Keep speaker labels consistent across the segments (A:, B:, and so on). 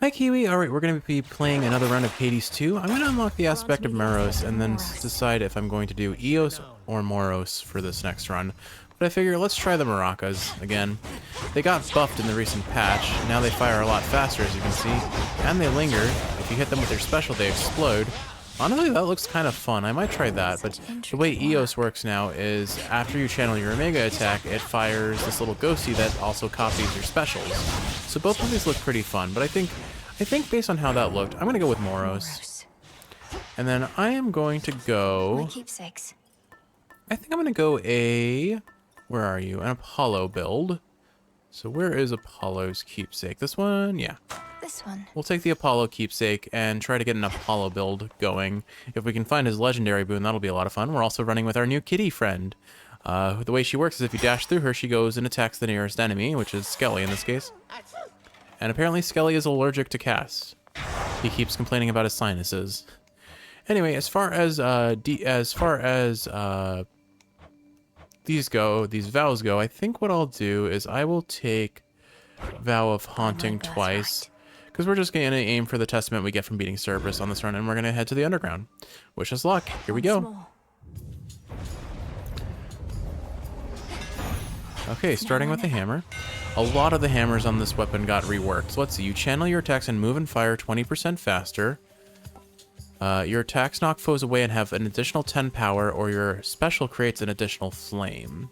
A: Hi Kiwi, alright, we're going to be playing another round of Hades 2. I'm going to unlock the aspect of Meros and then decide if I'm going to do Eos or Moros for this next run. But I figure let's try the maracas again. They got buffed in the recent patch, now they fire a lot faster as you can see, and they linger. If you hit them with their special they explode. Honestly, that looks kind of fun. I might try that, but the way Eos works now is after you channel your Omega attack, it fires this little ghosty that also copies your specials. So both of these look pretty fun, but I think based on how that looked, I'm going to go with Moros. And then I am going to go...
B: keepsakes.
A: I think I'm going to go a... Where are you? An Apollo build. So where is Apollo's keepsake? This one? Yeah.
B: This one.
A: We'll take the Apollo keepsake and try to get an Apollo build going. If we can find his legendary boon, that'll be a lot of fun. We're also running with our new kitty friend. The way she works is if you dash through her, she goes and attacks the nearest enemy, which is Skelly in this case. And apparently Skelly is allergic to cast. He keeps complaining about his sinuses. Anyway, as far as these vows go, I think what I'll do is I will take Vow of Haunting twice. Because we're just going to aim for the testament we get from beating Cerberus on this run, and we're going to head to the underground. Wish us luck. Here we go. Okay, starting with the hammer. A lot of the hammers on this weapon got reworked. So let's see. You channel your attacks and move and fire 20% faster. Your attacks knock foes away and have an additional 10 power, or your special creates an additional flame.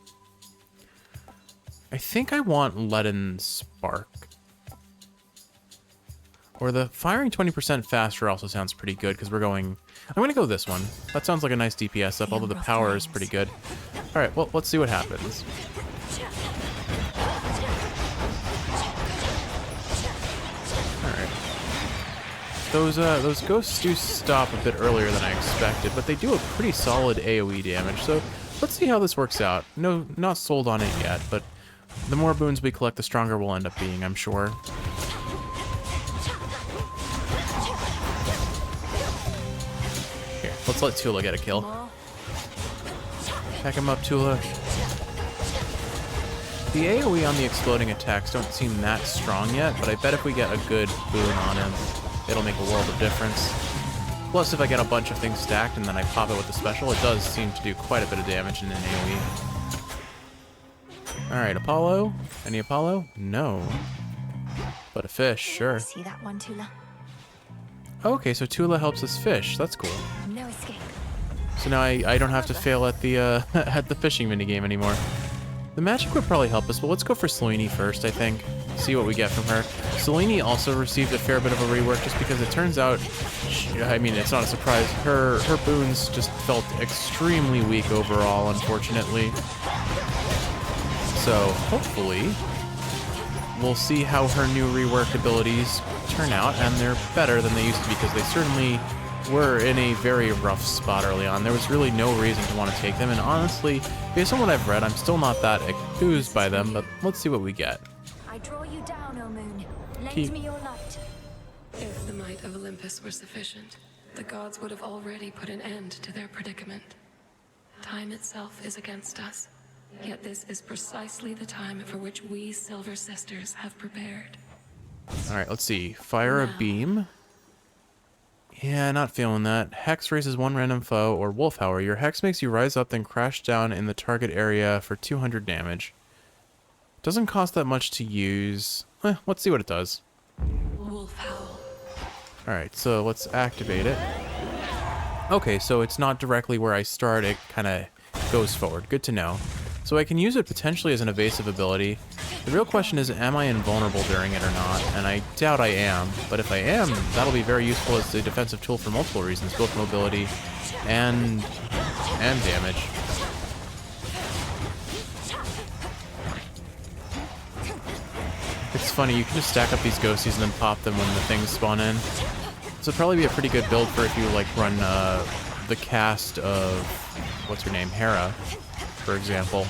A: I think I want Leaden Spark. Or the firing 20% faster also sounds pretty good because we're going... I'm going to go this one. That sounds like a nice DPS up, although the power is pretty good. Alright, well, let's see what happens. Alright. Those ghosts do stop a bit earlier than I expected, but they do a pretty solid AoE damage, so let's see how this works out. No, not sold on it yet, but the more boons we collect, the stronger we'll end up being, I'm sure. Here, let's let Tula get a kill. Pack him up, Tula. The AoE on the exploding attacks don't seem that strong yet, but I bet if we get a good boon on him, it'll make a world of difference. Plus, if I get a bunch of things stacked and then I pop it with the special, it does seem to do quite a bit of damage in an AoE. Alright, Apollo? Any Apollo? No. But a fish, sure.
B: See that one, Tula?
A: Okay, so Tula helps us fish. That's cool.
B: No escape.
A: So now I don't have to fail at the at the fishing minigame anymore. The magic would probably help us, but let's go for Selene first, I think. See what we get from her. Selene also received a fair bit of a rework just because it turns out, I mean, it's not a surprise, her boons just felt extremely weak overall, unfortunately. So, hopefully, we'll see how her new reworked abilities turn out, and they're better than they used to be, because they certainly were in a very rough spot early on. There was really no reason to want to take them, and honestly, based on what I've read, I'm still not that enthused by them, but let's see what we get.
B: I draw you down, O moon. Lend me your light.
C: If the might of Olympus were sufficient, the gods would have already put an end to their predicament. Time itself is against us. Yet this is precisely the time for which we Silver Sisters have prepared.
A: Alright, let's see. Fire a beam. Yeah, not feeling that. Hex raises one random foe, or Wolf Hour. Your Hex makes you rise up, then crash down in the target area for 200 damage. Doesn't cost that much to use. Let's see what it does.
C: Wolf Howl.
A: Alright, so let's activate it. Okay, so it's not directly where I start, it kind of goes forward. Good to know. So I can use it potentially as an evasive ability. The real question is, am I invulnerable during it or not? And I doubt I am, but if I am, that'll be very useful as a defensive tool for multiple reasons, both mobility and damage. It's funny, you can just stack up these ghosties and then pop them when the things spawn in. So it'd probably be a pretty good build for if you like run the cast of, what's her name, Hera, for example.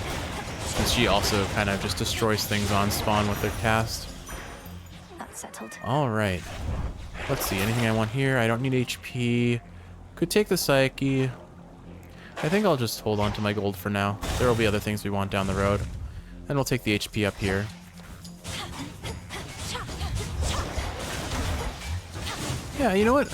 A: And she also kind of just destroys things on spawn with their cast.
B: That's settled.
A: Alright. Let's see, anything I want here? I don't need HP. Could take the Psyche. I think I'll just hold on to my gold for now. There will be other things we want down the road. And we'll take the HP up here. Yeah, you know what?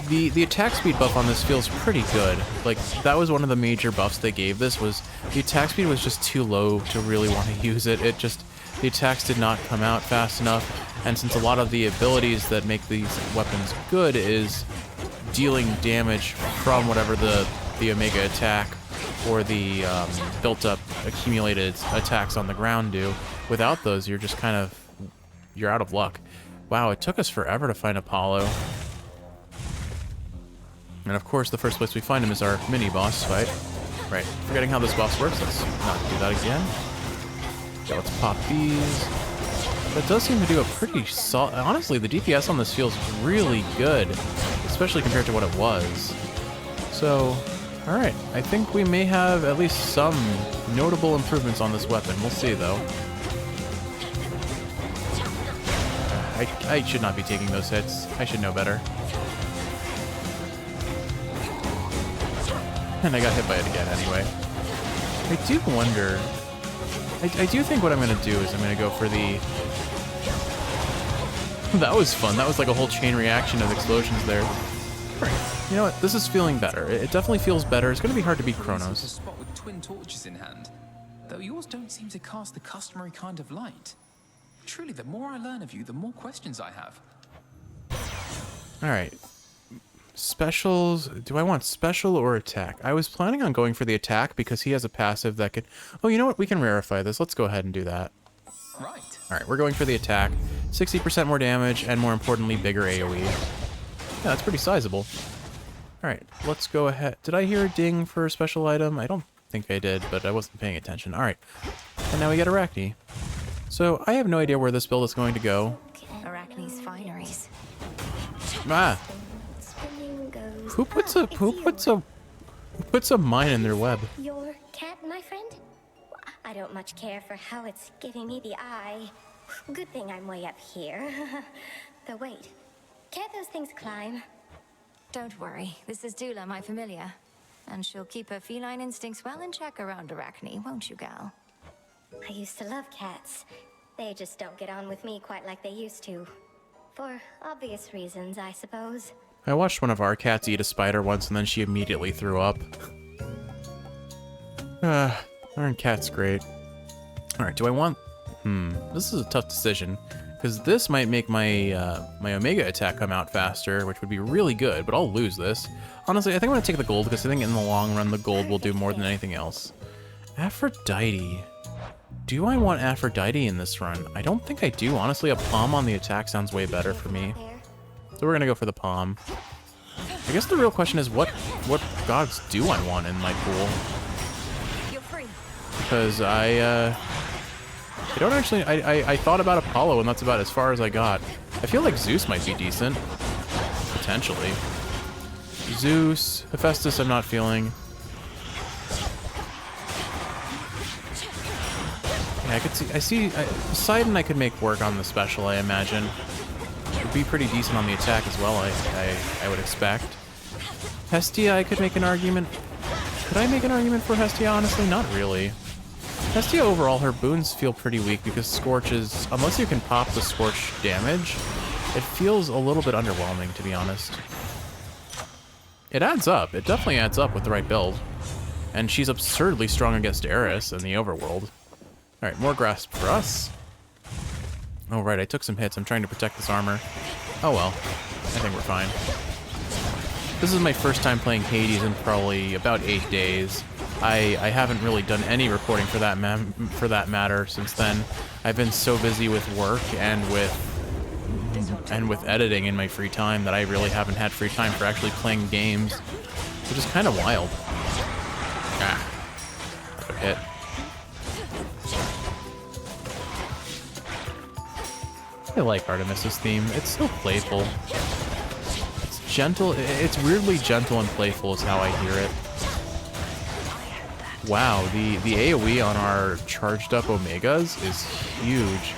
A: The attack speed buff on this feels pretty good. Like, that was one of the major buffs they gave this, was the attack speed was just too low to really want to use it. It just, the attacks did not come out fast enough, and since a lot of the abilities that make these weapons good is dealing damage from whatever the Omega attack or the built-up accumulated attacks on the ground do, without those, you're just kind of, you're out of luck. Wow, it took us forever to find Apollo. And of course, the first place we find him is our mini-boss fight. Right, forgetting how this boss works, let's not do that again. Yeah, let's pop these. That does seem to do a pretty solid... Honestly, the DPS on this feels really good, especially compared to what it was. So, alright, I think we may have at least some notable improvements on this weapon. We'll see, though. I should not be taking those hits. I should know better. And I got hit by it again anyway. I do wonder... I do think what I'm going to do is I'm going to go for the... That was fun. That was like a whole chain reaction of explosions there. You know what? This is feeling better. It definitely feels better. It's going to be hard to beat Chronos.
D: A spot with twin torches in hand, though yours don't seem to cast the customary kind of light. Truly, the more I learn of you, the more questions I have.
A: Alright. Specials. Do I want special or attack? I was planning on going for the attack because he has a passive that could... Oh, you know what? We can rarefy this. Let's go ahead and do that.
D: Right.
A: Alright, we're going for the attack. 60% more damage, and more importantly, bigger AoE. Yeah, that's pretty sizable. Alright, let's go ahead. Did I hear a ding for a special item? I don't think I did, but I wasn't paying attention. Alright. And now we get Arachne. So, I have no idea where this build is going to go.
B: Arachne's fineries.
A: Ah! Who puts a mine in their web?
E: Your cat, my friend? I don't much care for how it's giving me the eye. Good thing I'm way up here. Though wait, can't those things climb?
B: Don't worry, this is Dula, my familiar. And she'll keep her feline instincts well in check around Arachne, won't you, gal?
E: I used to love cats. They just don't get on with me quite like they used to. For obvious reasons, I suppose.
A: I watched one of our cats eat a spider once, and then she immediately threw up. Aren't cats great? Alright, do I want... this is a tough decision, because this might make my my Omega attack come out faster, which would be really good, but I'll lose this. Honestly, I think I'm going to take the gold, because I think in the long run, the gold will do more than anything else. Aphrodite. Do I want Aphrodite in this run? I don't think I do. Honestly, a palm on the attack sounds way better for me. So we're going to go for the palm. I guess the real question is, what gods do I want in my pool?
B: You're free.
A: Because I don't actually... I thought about Apollo, and that's about as far as I got. I feel like Zeus might be decent. Potentially. Zeus. Hephaestus I'm not feeling. Yeah, I see... Poseidon I could make work on the special, I imagine. Would be pretty decent on the attack as well, I would expect. Hestia, I could make an argument. Could I make an argument for Hestia? Honestly, not really. Hestia overall, her boons feel pretty weak because Scorch is... Unless you can pop the Scorch damage, it feels a little bit underwhelming, to be honest. It adds up. It definitely adds up with the right build. And she's absurdly strong against Eris in the overworld. Alright, more grasp for us. Oh, right, I took some hits. I'm trying to protect this armor. Oh, well. I think we're fine. This is my first time playing Hades in probably about 8 days. I haven't really done any recording for that matter since then. I've been so busy with work and with editing in my free time that I really haven't had free time for actually playing games, which is kind of wild. Ah. Good hit. I like Artemis's theme. It's so playful. It's gentle. It's weirdly gentle and playful is how I hear it. Wow, the AoE on our charged up Omegas is huge.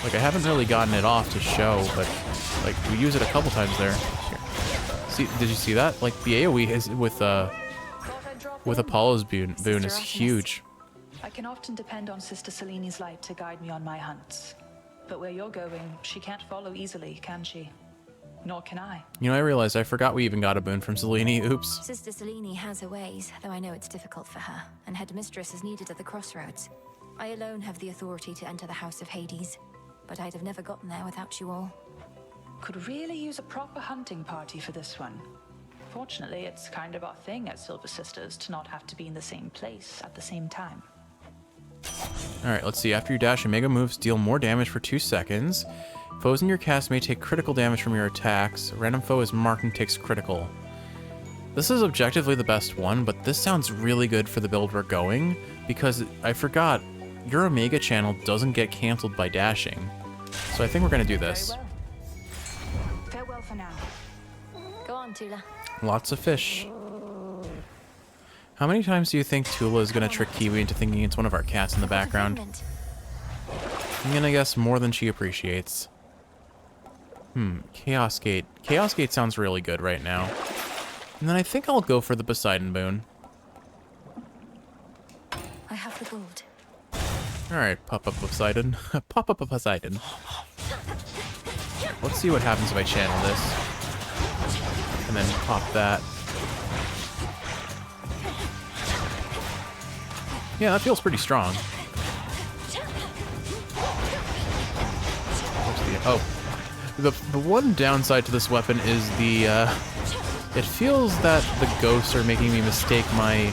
A: Like, I haven't really gotten it off to show, but like we use it a couple times there. Here. See, did you see that? Like the AoE is with Apollo's boon is huge.
F: I can often depend on Sister Selene's light to guide me on my hunts. But where you're going, she can't follow easily, can she? Nor can I.
A: You know, I realized I forgot we even got a boon from Selene. Oops.
B: Sister Selene has her ways, though I know it's difficult for her, and Headmistress is needed at the crossroads. I alone have the authority to enter the House of Hades, but I'd have never gotten there without you all.
F: Could really use a proper hunting party for this one. Fortunately, it's kind of our thing as Silver Sisters to not have to be in the same place at the same time.
A: Alright, let's see. After you dash, Omega moves deal more damage for 2 seconds. Foes in your cast may take critical damage from your attacks. A random foe is marked and takes critical. This is objectively the best one, but this sounds really good for the build we're going, because I forgot, your Omega channel doesn't get canceled by dashing. So I think we're going to do this.
F: Very well. Farewell for now.
B: Go on, Tula.
A: Lots of fish. How many times do you think Tula is going to trick Kiwi into thinking it's one of our cats in the background? I'm going to guess more than she appreciates. Chaos Gate. Chaos Gate sounds really good right now. And then I think I'll go for the Poseidon boon.
B: I have the gold.
A: Alright, pop up Poseidon. Pop up a Poseidon. Let's see what happens if I channel this. And then pop that. Yeah, that feels pretty strong. The one downside to this weapon is the, it feels that the ghosts are making me mistake my...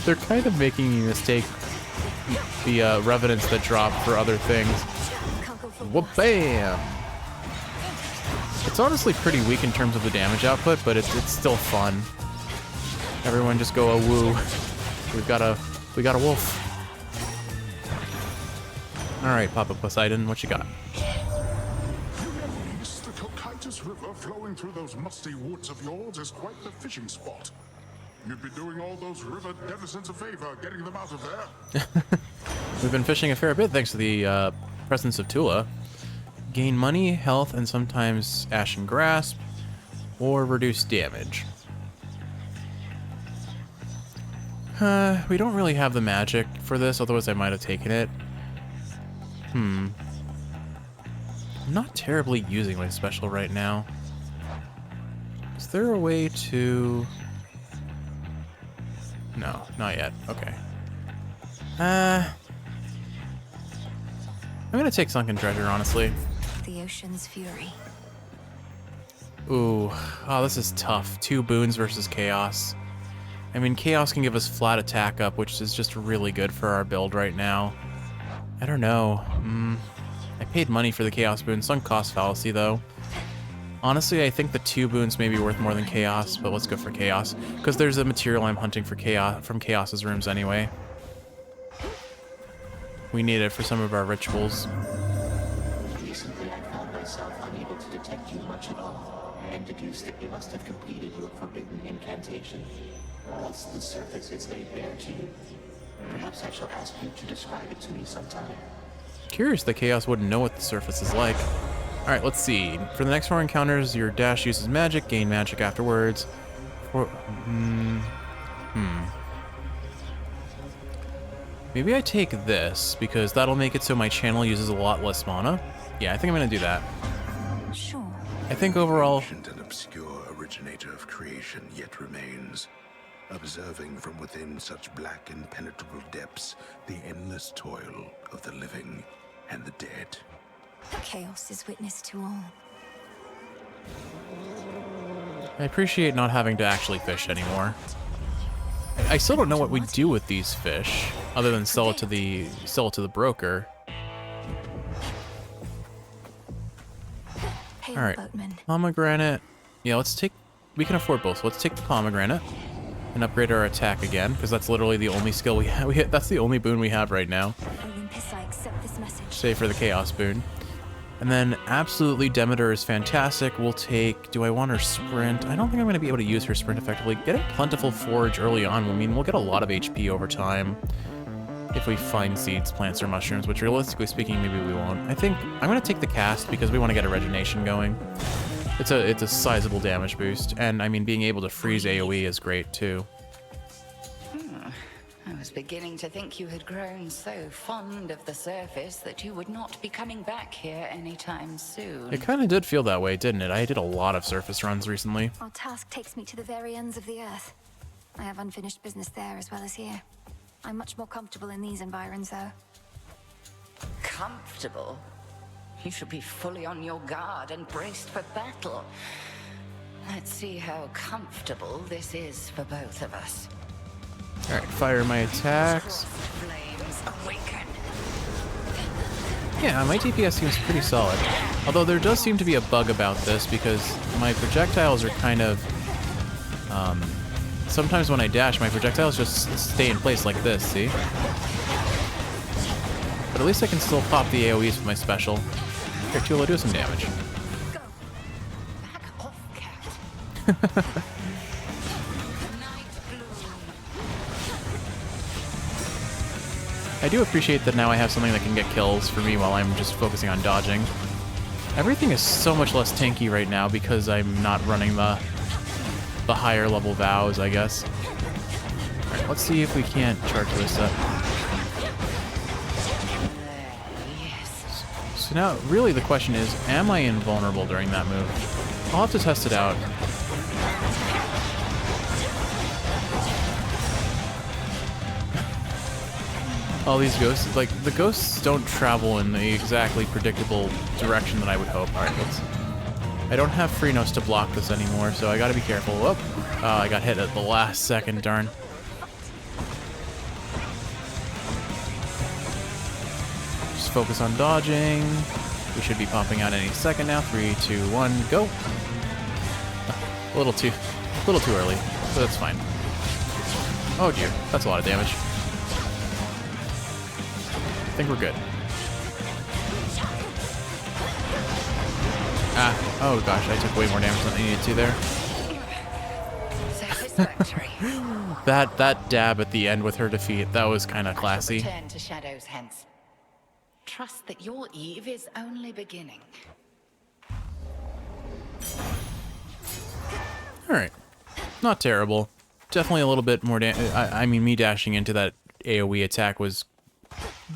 A: They're kind of making me mistake the revenants that drop for other things. Whoop, bam! It's honestly pretty weak in terms of the damage output, but it's still fun. Everyone just go, oh, woo. We got a wolf. Alright, Papa Poseidon, what you got?
G: The Cocytus River flowing through those musty woods of yours is quite the fishing spot. You'd be doing all those river denizens a favor getting them out of there.
A: We've been fishing a fair bit thanks to the presence of Tula. Gain money, health, and sometimes Ashen Grasp, or reduce damage. We don't really have the magic for this, otherwise I might have taken it. I'm not terribly using my special right now. Is there a way to... No, not yet. Okay. I'm gonna take Sunken Treasure, honestly.
B: The ocean's fury.
A: Ooh. Oh, this is tough. 2 boons versus Chaos. I mean, Chaos can give us flat attack up, which is just really good for our build right now. I don't know. I paid money for the Chaos boon. Sunk cost fallacy, though. Honestly, I think the 2 boons may be worth more than Chaos, but let's go for Chaos. Because there's a material I'm hunting for Chaos from Chaos's rooms anyway. We need it for some of our rituals.
H: Recently, I found myself unable to detect you much at all, and deduced that you must have completed your forbidden incantation, or else the surface is laid bare to you. Perhaps I shall ask you to describe it to me sometime.
A: Curious that Chaos wouldn't know what the surface is like. Alright, let's see. For the next 4 encounters, your dash uses magic, gain magic afterwards. Maybe I take this, because that'll make it so my channel uses a lot less mana. Yeah, I think I'm gonna do that.
B: Sure.
A: I think overall...
G: Ancient and obscure originator of creation yet remains, observing from within such black impenetrable depths the endless toil of the living and the dead.
B: Chaos is witness to all.
A: I appreciate not having to actually fish anymore. I still don't know what we do with these fish, other than sell it to the broker.
B: Hail,
A: Alright,
B: boatman.
A: pomegranate. Yeah, let's take... We can afford both, so let's take the pomegranate and upgrade our attack again, because that's literally the only skill we have. That's the only boon we have right now,
B: Olympus, I accept this message.
A: save for the Chaos boon. And then, absolutely, Demeter is fantastic. We'll take... Do I want her sprint? I don't think I'm going to be able to use her sprint effectively. Getting Plentiful Forage early on, I mean, we'll get a lot of HP over time. If we find seeds, plants, or mushrooms, which realistically speaking, maybe we won't. I think I'm going to take the cast because we want to get a regeneration going. It's a sizable damage boost. And, I mean, being able to freeze AoE is great, too.
I: I was beginning to think you had grown so fond of the surface that you would not be coming back here anytime soon.
A: It kind of did feel that way, didn't it? I did a lot of surface runs recently.
B: Our task takes me to the very ends of the earth. I have unfinished business there as well as here. I'm much more comfortable in these environs, though.
I: Comfortable? You should be fully on your guard and braced for battle. Let's see how comfortable this is for both of us.
A: Alright, fire my attacks.
I: Flames awaken.
A: Yeah, my DPS seems pretty solid. Although there does seem to be a bug about this because my projectiles are kind of... sometimes when I dash, my projectiles just stay in place like this, see? But at least I can still pop the AoEs with my special. Here, Tula, do some damage.
I: Go. Back off, cat.
A: I do appreciate that now I have something that can get kills for me while I'm just focusing on dodging. Everything is so much less tanky right now because I'm not running the higher level vows, I guess. Alright, let's see if we can't charge this up. So now, really the question is, am I invulnerable during that move? I'll have to test it out. All these ghosts, like, the ghosts don't travel in the exactly predictable direction that I would hope. Alright, let's... I don't have Freenos to block this anymore, so I gotta be careful. Whoop! Oh, I got hit at the last second, darn. Just focus on dodging. We should be popping out any second now. 3, 2, 1, go! A little too early, but that's fine. Oh dear, that's a lot of damage. I think we're good. Ah, oh gosh, I took way more damage than I needed to there.
I: Satisfactory.
A: That dab at the end with her defeat, that was kind of classy.
I: Return to shadows hence. Trust that your eve is only beginning.
A: Alright. Not terrible. Definitely a little bit more I mean, me dashing into that AoE attack was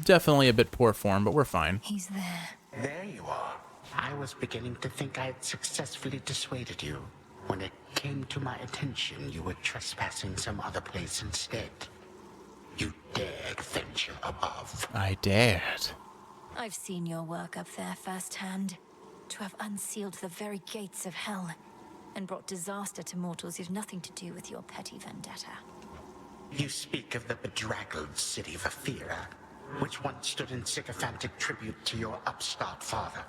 A: definitely a bit poor form, but we're fine.
B: He's there.
H: There you are. I was beginning to think I had successfully dissuaded you. When it came to my attention, you were trespassing some other place instead. You dared venture above.
A: I dared.
B: I've seen your work up there firsthand. To have unsealed the very gates of hell and brought disaster to mortals who've nothing to do with your petty vendetta.
H: You speak of the bedraggled city of Athera, which once stood in sycophantic tribute to your upstart father.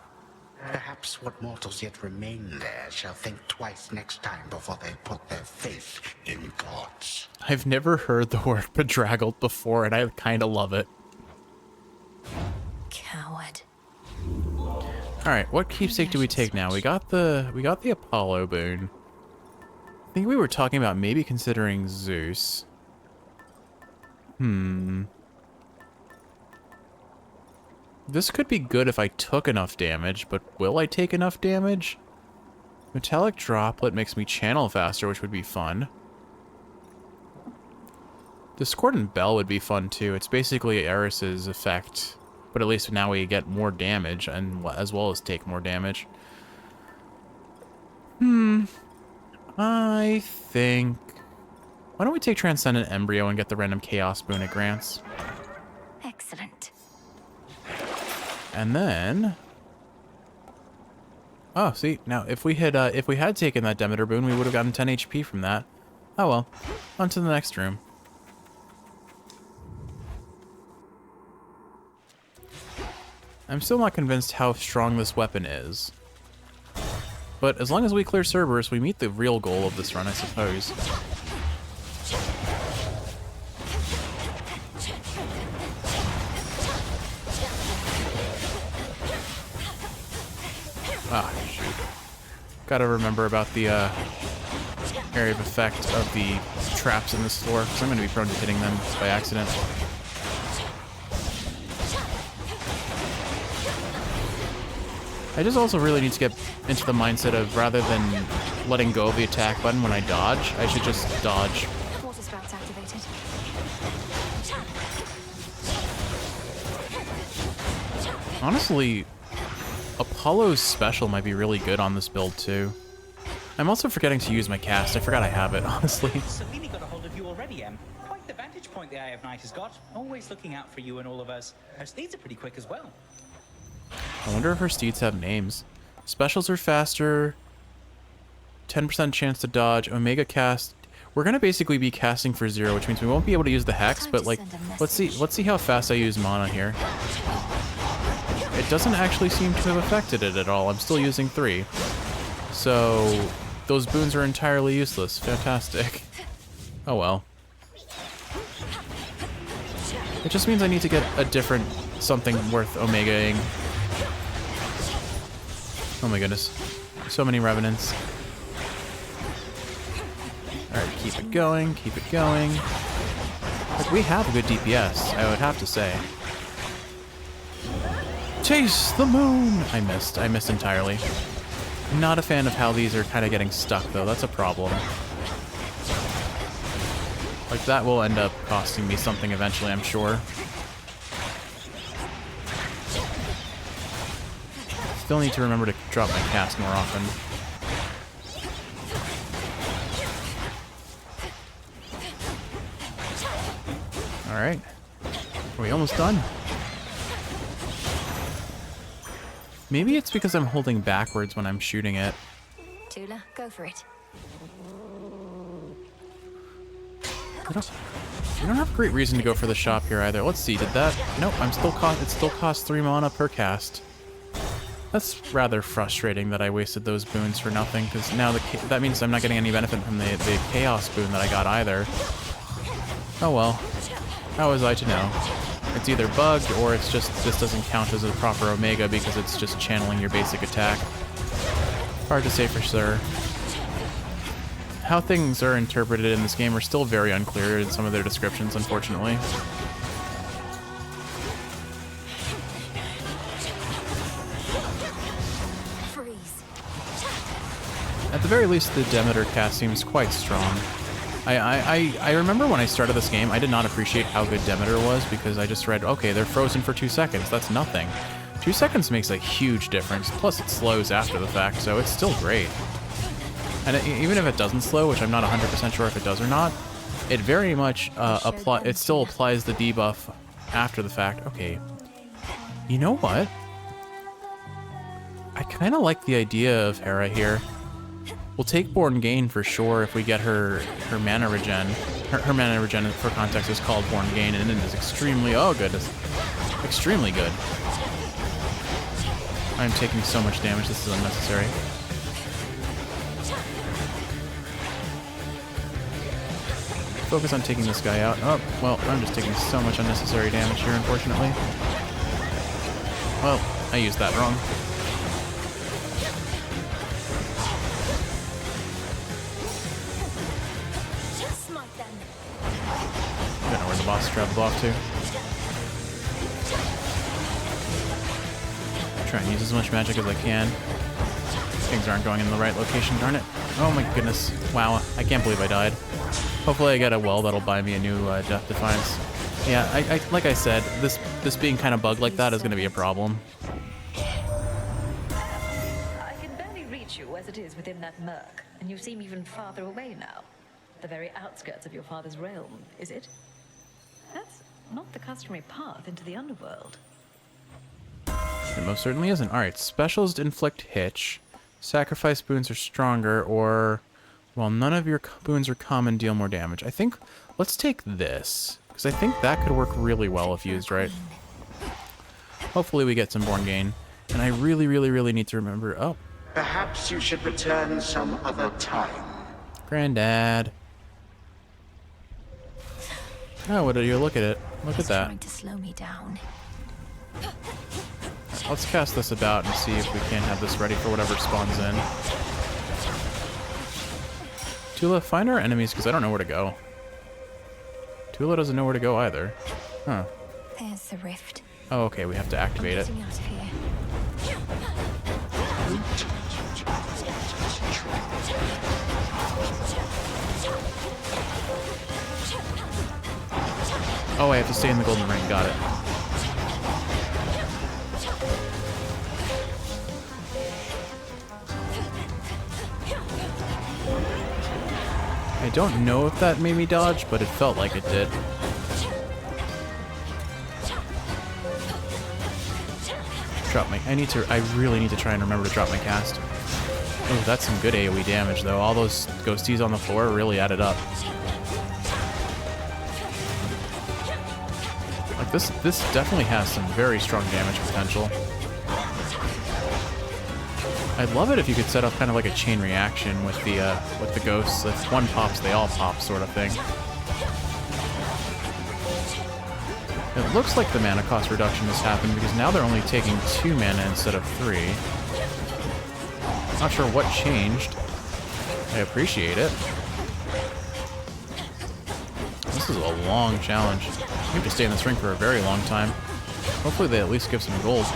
H: Perhaps what mortals yet remain there shall think twice next time before they put their faith in gods.
A: I've never heard the word bedraggled before, and I kind of love it.
B: Coward.
A: Alright, what keepsake do we take now? We got the Apollo boon. I think we were talking about maybe considering Zeus. This could be good if I took enough damage, but will I take enough damage? Metallic Droplet makes me channel faster, which would be fun. Discordant Bell would be fun too. It's basically Eris's effect, but at least now we get more damage, and as well as take more damage. I think... Why don't we take Transcendent Embryo and get the random Chaos boon it grants?
B: Excellent.
A: And then... Oh, see, now if we had taken that Demeter boon, we would have gotten 10 HP from that. Oh well. On to the next room. I'm still not convinced how strong this weapon is. But as long as we clear Cerberus, we meet the real goal of this run, I suppose. Ah, shoot. Gotta remember about the area of effect of the traps in this floor, because I'm going to be prone to hitting them by accident. I just also really need to get into the mindset of, rather than letting go of the attack button when I dodge, I should just dodge.
B: Water sprouts activated.
A: Honestly, Apollo's special might be really good on this build too. I'm also forgetting to use my cast. I forgot I have it, honestly.
J: Selene got a hold of you already, Em. Quite the vantage point the Eye of Night has got. Always looking out for you and all of us. Her steeds are pretty quick as well.
A: I wonder if her steeds have names. Specials are faster. 10% chance to dodge. Omega cast. We're gonna basically be casting for 0, which means we won't be able to use the hex. But like, let's see how fast I use mana here. It doesn't actually seem to have affected it at all. I'm still using 3, so those boons are entirely useless. Fantastic. Oh well. It just means I need to get a different something worth omegaing. Oh my goodness. So many revenants. Alright, keep it going, keep it going. Like, we have a good DPS, I would have to say. Chase the moon! I missed entirely. Not a fan of how these are kind of getting stuck though, that's a problem. Like, that will end up costing me something eventually, I'm sure. Still need to remember to drop my cast more often. Alright. Are we almost done? Maybe it's because I'm holding backwards when I'm shooting it.
B: Tula, go for it.
A: We don't have a great reason to go for the shop here either. Let's see, did that... Nope, it still costs 3 mana per cast. That's rather frustrating that I wasted those boons for nothing, because now that means I'm not getting any benefit from the Chaos boon that I got either. Oh well. How was I to know? It's either bugged, or it's just this doesn't count as a proper Omega because it's just channeling your basic attack. Hard to say for sure. How things are interpreted in this game are still very unclear in some of their descriptions, unfortunately.
B: Freeze.
A: At the very least, the Demeter cast seems quite strong. I remember when I started this game, I did not appreciate how good Demeter was because I just read, okay, they're frozen for 2 seconds. That's nothing. 2 seconds makes a huge difference. Plus, it slows after the fact, so it's still great. And even if it doesn't slow, which I'm not 100% sure if it does or not, it very much it still applies the debuff after the fact. Okay. You know what? I kind of like the idea of Hera here. We'll take Born Gain for sure if we get her mana regen. Her mana regen, for context, is called Born Gain, and it is extremely, oh goodness, extremely good. I'm taking so much damage, this is unnecessary. Focus on taking this guy out. Oh, well, I'm just taking so much unnecessary damage here, unfortunately. Well, I used that wrong. I don't know where the boss traveled off to. Try and use as much magic as I can. Things aren't going in the right location, darn it. Oh my goodness. Wow, I can't believe I died. Hopefully I get a well that'll buy me a new Death Defiance. Yeah, I like I said, this being kind of bugged like that is going to be a problem.
F: I can barely reach you as it is within that murk, and you seem even farther away now. The very outskirts of your father's realm, is it? That's not the customary path into the underworld.
A: It most certainly isn't. Alright, specials inflict hitch. Sacrifice boons are stronger, or... Well, none of your boons are common, deal more damage. I think... Let's take this, because I think that could work really well if used right. Hopefully we get some Born Gain. And I really, really, really need to remember... Oh.
K: Perhaps you should return some other time.
A: Granddad. Oh, what do you look at it? Look at that.
B: Trying to slow me down.
A: Let's cast this about and see if we can't have this ready for whatever spawns in. Tula, find our enemies, because I don't know where to go. Tula doesn't know where to go either. Huh.
B: There's the rift.
A: Oh, okay, we have to activate it.
B: Getting out of here.
A: Oh, I have to stay in the golden ring. Got it. I don't know if that made me dodge, but it felt like it did. Drop my... I really need to try and remember to drop my cast. Oh, that's some good AoE damage, though. All those ghosties on the floor really added up. Like, this definitely has some very strong damage potential. I'd love it if you could set up kind of like a chain reaction with the ghosts. If one pops, they all pop sort of thing. It looks like the mana cost reduction has happened because now they're only taking 2 mana instead of 3. Not sure what changed. I appreciate it. This is a long challenge. You have to stay in this ring for a very long time. Hopefully they at least give some gold.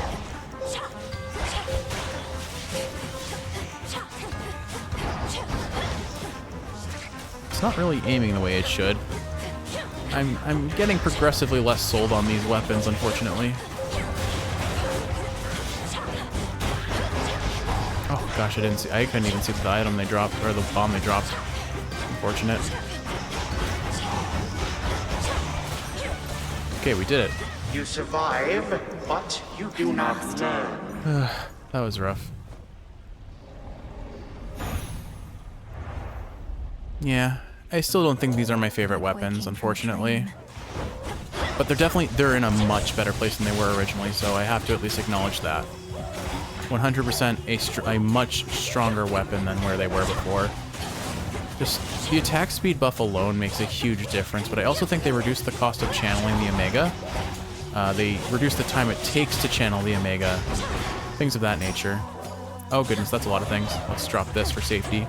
A: It's not really aiming the way it should. I'm getting progressively less sold on these weapons, unfortunately. Oh gosh, I couldn't even see the item they dropped, or the bomb they dropped. Unfortunate. Okay, we did it.
K: You survive, but you do not learn.
A: That was rough. Yeah, I still don't think these are my favorite weapons, unfortunately. But they're in a much better place than they were originally, so I have to at least acknowledge that. 100% a much stronger weapon than where they were before. Just the attack speed buff alone makes a huge difference, but I also think they reduced the cost of channeling the Omega. They reduced the time it takes to channel the Omega. Things of that nature. Oh goodness, that's a lot of things. Let's drop this for safety.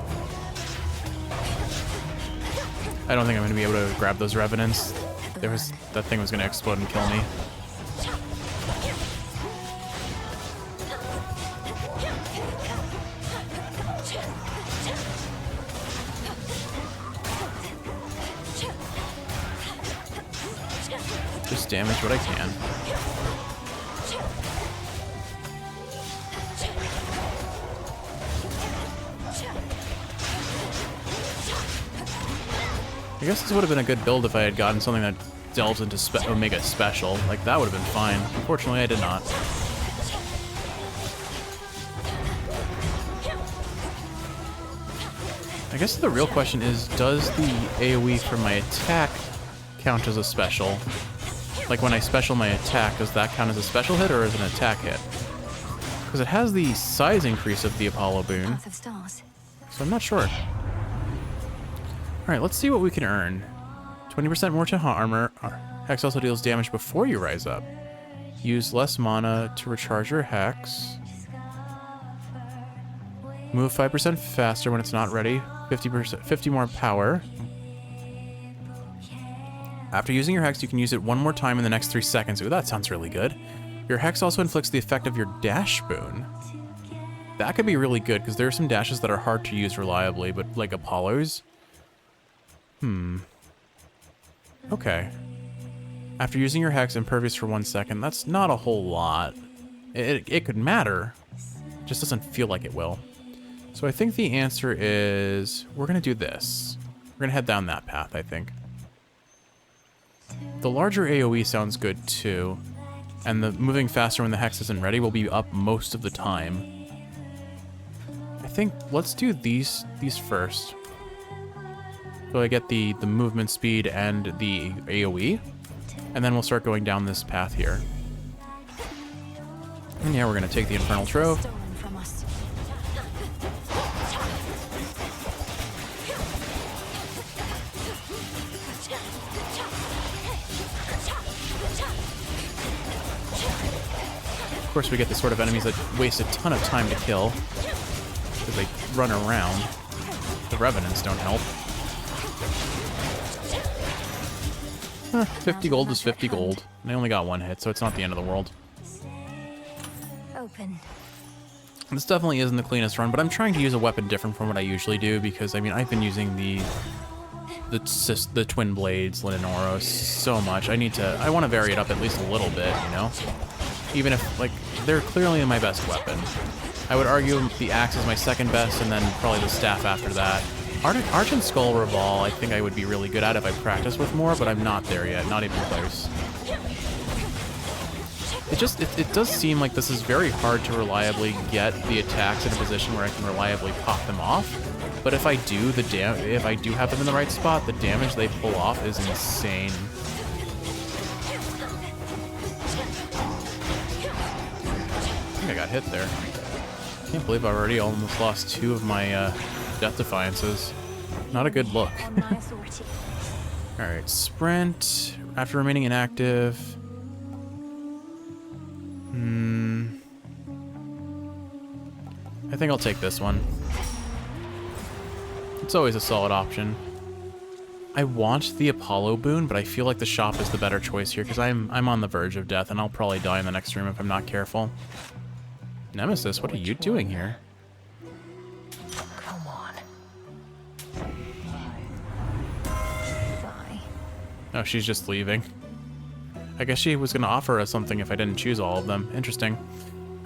A: I don't think I'm going to be able to grab those Revenants. That thing was going to explode and kill me. Just damage what I can. I guess this would have been a good build if I had gotten something that delves into Omega Special. Like, that would have been fine. Unfortunately, I did not. I guess the real question is, does the AoE from my attack count as a special? Like, when I special my attack, does that count as a special hit or as an attack hit? Because it has the size increase of the Apollo boon. So I'm not sure. Alright, let's see what we can earn. 20% more to armor. Hex also deals damage before you rise up. Use less mana to recharge your Hex. Move 5% faster when it's not ready. 50 more power. After using your Hex, you can use it one more time in the next 3 seconds. Ooh, that sounds really good. Your Hex also inflicts the effect of your dash boon. That could be really good, because there are some dashes that are hard to use reliably, but like Apollo's. Okay. After using your Hex, impervious for 1 second. That's not a whole lot. It could matter. It just doesn't feel like it will. So I think the answer is we're going to do this. We're going to head down that path, I think. The larger AoE sounds good too. And the moving faster when the Hex isn't ready will be up most of the time. I think let's do these first. So I get the movement speed and the AoE. And then we'll start going down this path here. And yeah, we're going to take the Infernal Trove. Of course, we get the sort of enemies that waste a ton of time to kill. Because they run around. The Revenants don't help. 50 gold is 50 gold. And I only got 1 hit, so it's not the end of the world.
B: Open.
A: This definitely isn't the cleanest run, but I'm trying to use a weapon different from what I usually do, because, I mean, I've been using the Twin Blades, Linenoros, so much. I want to vary it up at least a little bit, you know? Even if, like, they're clearly my best weapon. I would argue the axe is my second best, and then probably the staff after that. Argent Skull Revolve, I think I would be really good at if I practice with more, but I'm not there yet, not even close. It does seem like this is very hard to reliably get the attacks in a position where I can reliably pop them off. But if I do, if I do have them in the right spot, the damage they pull off is insane. I think I got hit there. Can't believe I already almost lost 2 of my Death Defiances. Not a good look. Alright, sprint. After remaining inactive. I think I'll take this one. It's always a solid option. I want the Apollo boon, but I feel like the shop is the better choice here because I'm on the verge of death and I'll probably die in the next room if I'm not careful. Nemesis, what are you doing here?
B: Come on. Bye.
A: Oh, she's just leaving. I guess she was going to offer us something if I didn't choose all of them. Interesting.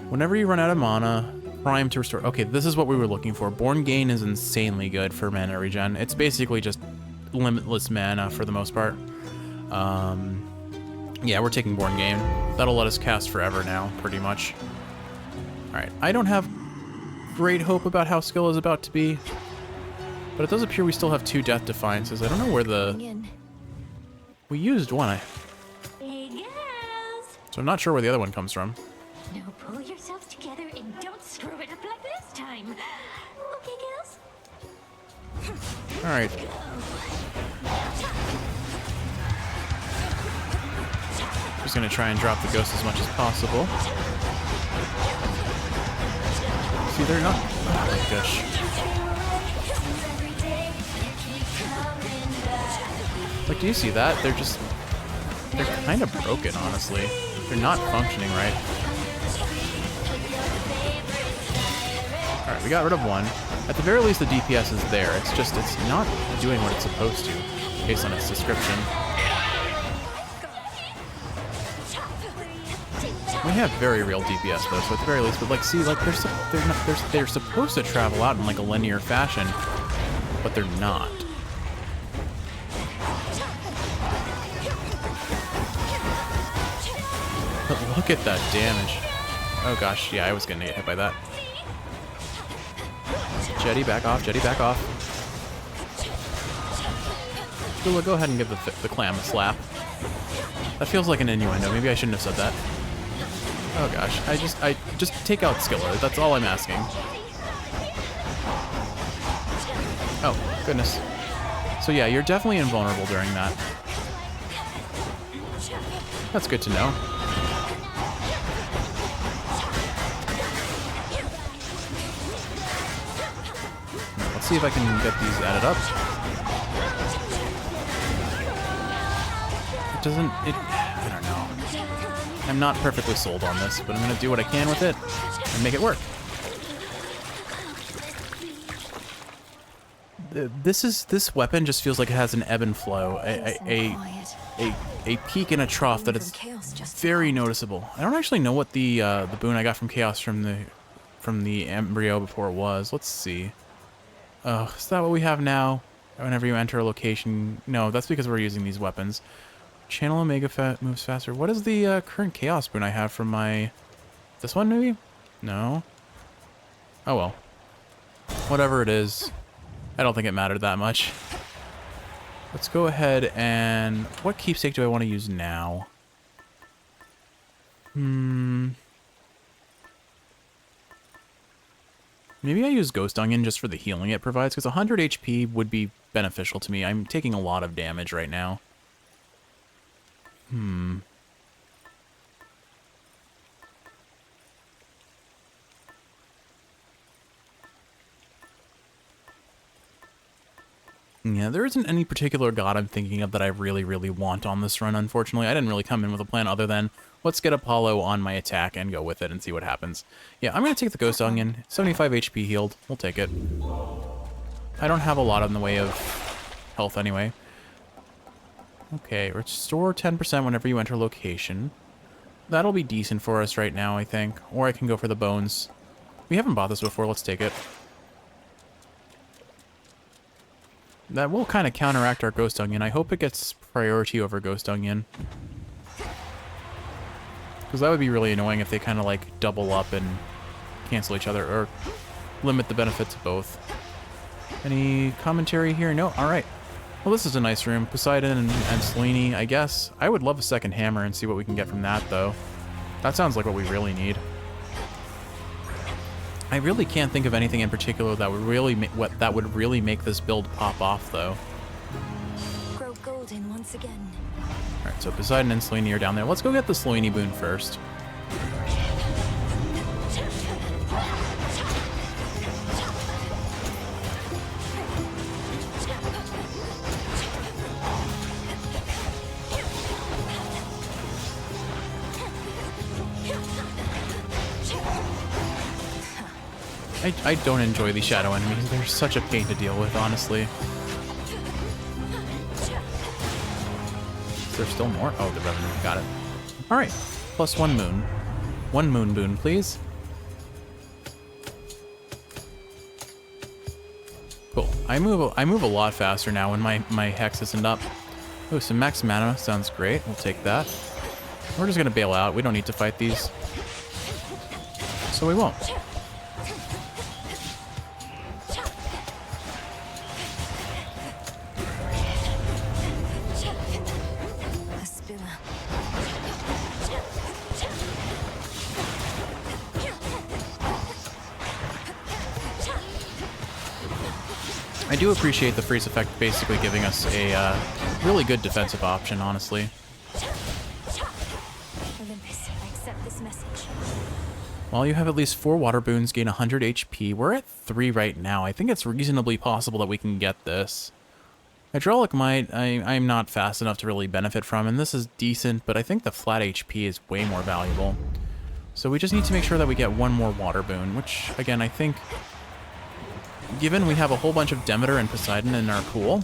A: Whenever you run out of mana, prime to restore. Okay, this is what we were looking for. Born Gain is insanely good for mana regen. It's basically just limitless mana for the most part. Yeah, we're taking Born Gain. That'll let us cast forever now, pretty much. Alright, I don't have great hope about how skill is about to be, but it does appear we still have 2 Death Defiances. I don't know where we used one.
E: Hey, girls!
A: So I'm not sure where the other one comes from.
E: Now pull yourselves together and don't screw it up like this time. Okay, girls?
A: Alright. Just gonna try and drop the ghost as much as possible. See, they're not... Oh, gosh. Like, do you see that? They're kind of broken, honestly. They're not functioning right. Alright, we got rid of one. At the very least, the DPS is there. It's just, it's not doing what it's supposed to, based on its description. We have very real DPS though, so at the very least, but like, see, like, they're supposed to travel out in like a linear fashion, but they're not. But look at that damage. Oh gosh, yeah, I was gonna get hit by that. Jetty, back off, Jetty, back off. Gula, go ahead and give the clam a slap. That feels like an innuendo. Maybe I shouldn't have said that. Oh gosh, I just take out Skiller. That's all I'm asking. Oh, goodness. So yeah, you're definitely invulnerable during that. That's good to know. Let's see if I can get these added up. It doesn't, I don't know. I'm not perfectly sold on this, but I'm gonna do what I can with it and make it work. This weapon just feels like it has an ebb and flow, a peak and a trough that is very noticeable. I don't actually know what the boon I got from Chaos from the embryo before it was. Let's see. Oh, is that what we have now? Whenever you enter a location, no, that's because we're using these weapons. Channel Omega moves faster. What is the current Chaos boon I have from my... This one, maybe? No. Oh well. Whatever it is. I don't think it mattered that much. Let's go ahead and... What keepsake do I want to use now? Maybe I use Ghost Onion just for the healing it provides, because 100 HP would be beneficial to me. I'm taking a lot of damage right now. Yeah, there isn't any particular god I'm thinking of that I really, really want on this run, unfortunately. I didn't really come in with a plan other than, let's get Apollo on my attack and go with it and see what happens. Yeah, I'm going to take the Ghost Onion. 75 HP healed. We'll take it. I don't have a lot in the way of health anyway. Okay, restore 10% whenever you enter location. That'll be decent for us right now, I think. Or I can go for the bones. We haven't bought this before. Let's take it. that will kind of counteract our Ghost Onion. I hope it gets priority over Ghost Onion. Because that would be really annoying if they kind of like double up and cancel each other, or limit the benefits of both. Any commentary here? No? Alright. Well, this is a nice room. Poseidon and Selene, I guess. I would love a second hammer and see what we can get from that, though. That sounds like what we really need. I really can't think of anything in particular that would really make this build pop off, though.
B: Grow golden once again.
A: Alright, so Poseidon and Selene are down there. Let's go get the Selene boon first. I don't enjoy these shadow enemies. They're such a pain to deal with, honestly. Is there still more? Oh, the Revenant. Got it. Alright. Plus 1 moon. 1 moon boon, please. Cool. I move a lot faster now when my hex isn't up. Oh, some max mana. Sounds great. We'll take that. We're just gonna bail out. We don't need to fight these. So we won't. I do appreciate the freeze effect basically giving us a really good defensive option, honestly.
B: Olympus, I accept this message.
A: While you have at least 4 water boons, gain 100 HP. We're at 3 right now. I think it's reasonably possible that we can get this. Hydraulic Might, I'm not fast enough to really benefit from, and this is decent, but I think the flat HP is way more valuable. So we just need to make sure that we get 1 more water boon, which, again, I think, given we have a whole bunch of Demeter and Poseidon in our pool,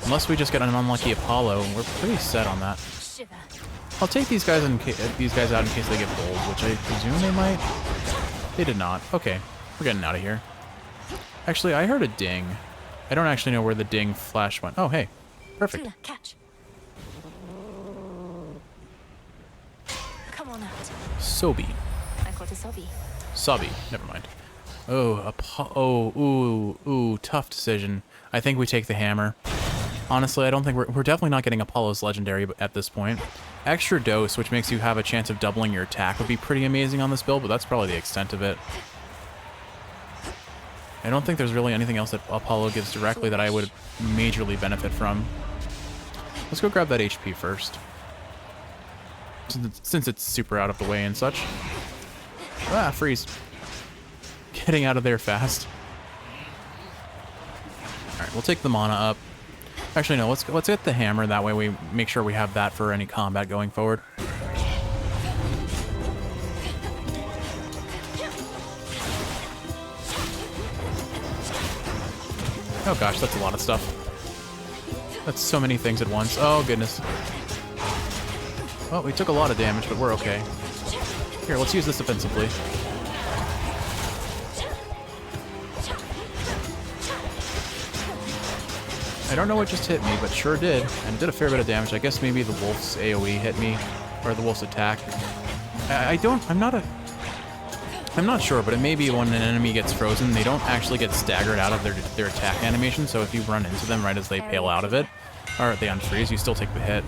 A: unless we just get an unlucky Apollo, we're pretty set on that. I'll take these guys out in case they get bold, which I presume they might. They did not. Okay, we're getting out of here. Actually, I heard a ding. I don't actually know where the ding flash went. Oh, hey. Perfect.
B: Catch. Come on out.
A: Sobi.
B: I caught a Sobi.
A: Sobi. Never mind. Oh, ooh, tough decision. I think we take the hammer. Honestly, I don't think we're definitely not getting Apollo's legendary at this point. Extra dose, which makes you have a chance of doubling your attack, would be pretty amazing on this build, but that's probably the extent of it. I don't think there's really anything else that Apollo gives directly that I would majorly benefit from. Let's go grab that HP first, since it's super out of the way and such. Ah, freeze. Getting out of there fast. Alright, we'll take the mana up. Actually, no, let's get the hammer. That way we make sure we have that for any combat going forward. Oh gosh, that's a lot of stuff. That's so many things at once. Oh goodness. Well, we took a lot of damage, but we're okay. Here, let's use this offensively. I don't know what just hit me, but sure did, and did a fair bit of damage. I guess maybe the wolf's AoE hit me, or the wolf's attack. I'm not sure, but it may be when an enemy gets frozen, they don't actually get staggered out of their attack animation, so if you run into them right as they peel out of it, or they unfreeze, you still take the hit.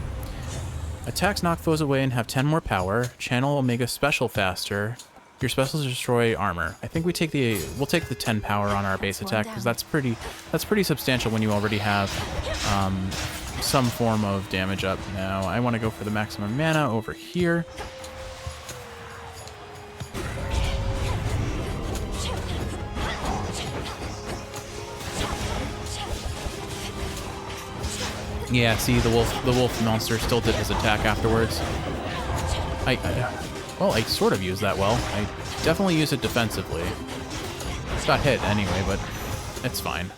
A: Attacks knock foes away and have 10 more power. Channel Omega Special faster. Your specials destroy armor. I think we'll take the 10 power on our base attack, because that's pretty substantial when you already have some form of damage up. Now I want to go for the maximum mana over here. Yeah, see, the wolf monster still did his attack afterwards. Well, I sort of used that well. I definitely used it defensively. Got hit anyway, but it's fine.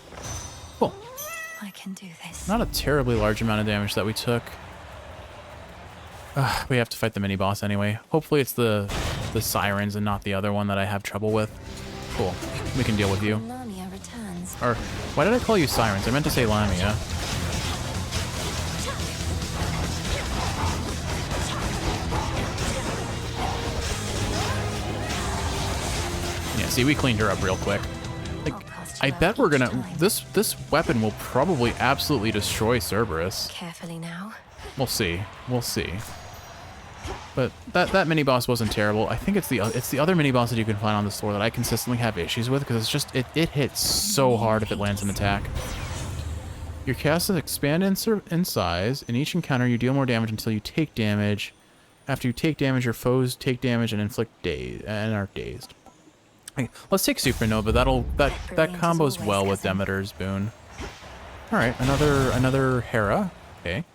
A: Cool.
B: I can do this.
A: Not a terribly large amount of damage that we took. We have to fight the mini-boss anyway. Hopefully it's the sirens and not the other one that I have trouble with. Cool. We can deal with you.
B: Narnia returns.
A: Or, why did I call you sirens? I meant to say Lamia. Yeah, see, we cleaned her up real quick. Like, I bet we're gonna... This weapon will probably absolutely destroy Cerberus.
B: Carefully now.
A: We'll see. We'll see. But that mini boss wasn't terrible. I think it's the other mini boss that you can find on the store that I consistently have issues with, because it's just it hits so hard if it lands an attack. Your casts expand in size. In each encounter, you deal more damage until you take damage. After you take damage, your foes take damage and inflict and are dazed. Okay, let's take Supernova. That combos well with Demeter's boon. All right, another Hera. Okay.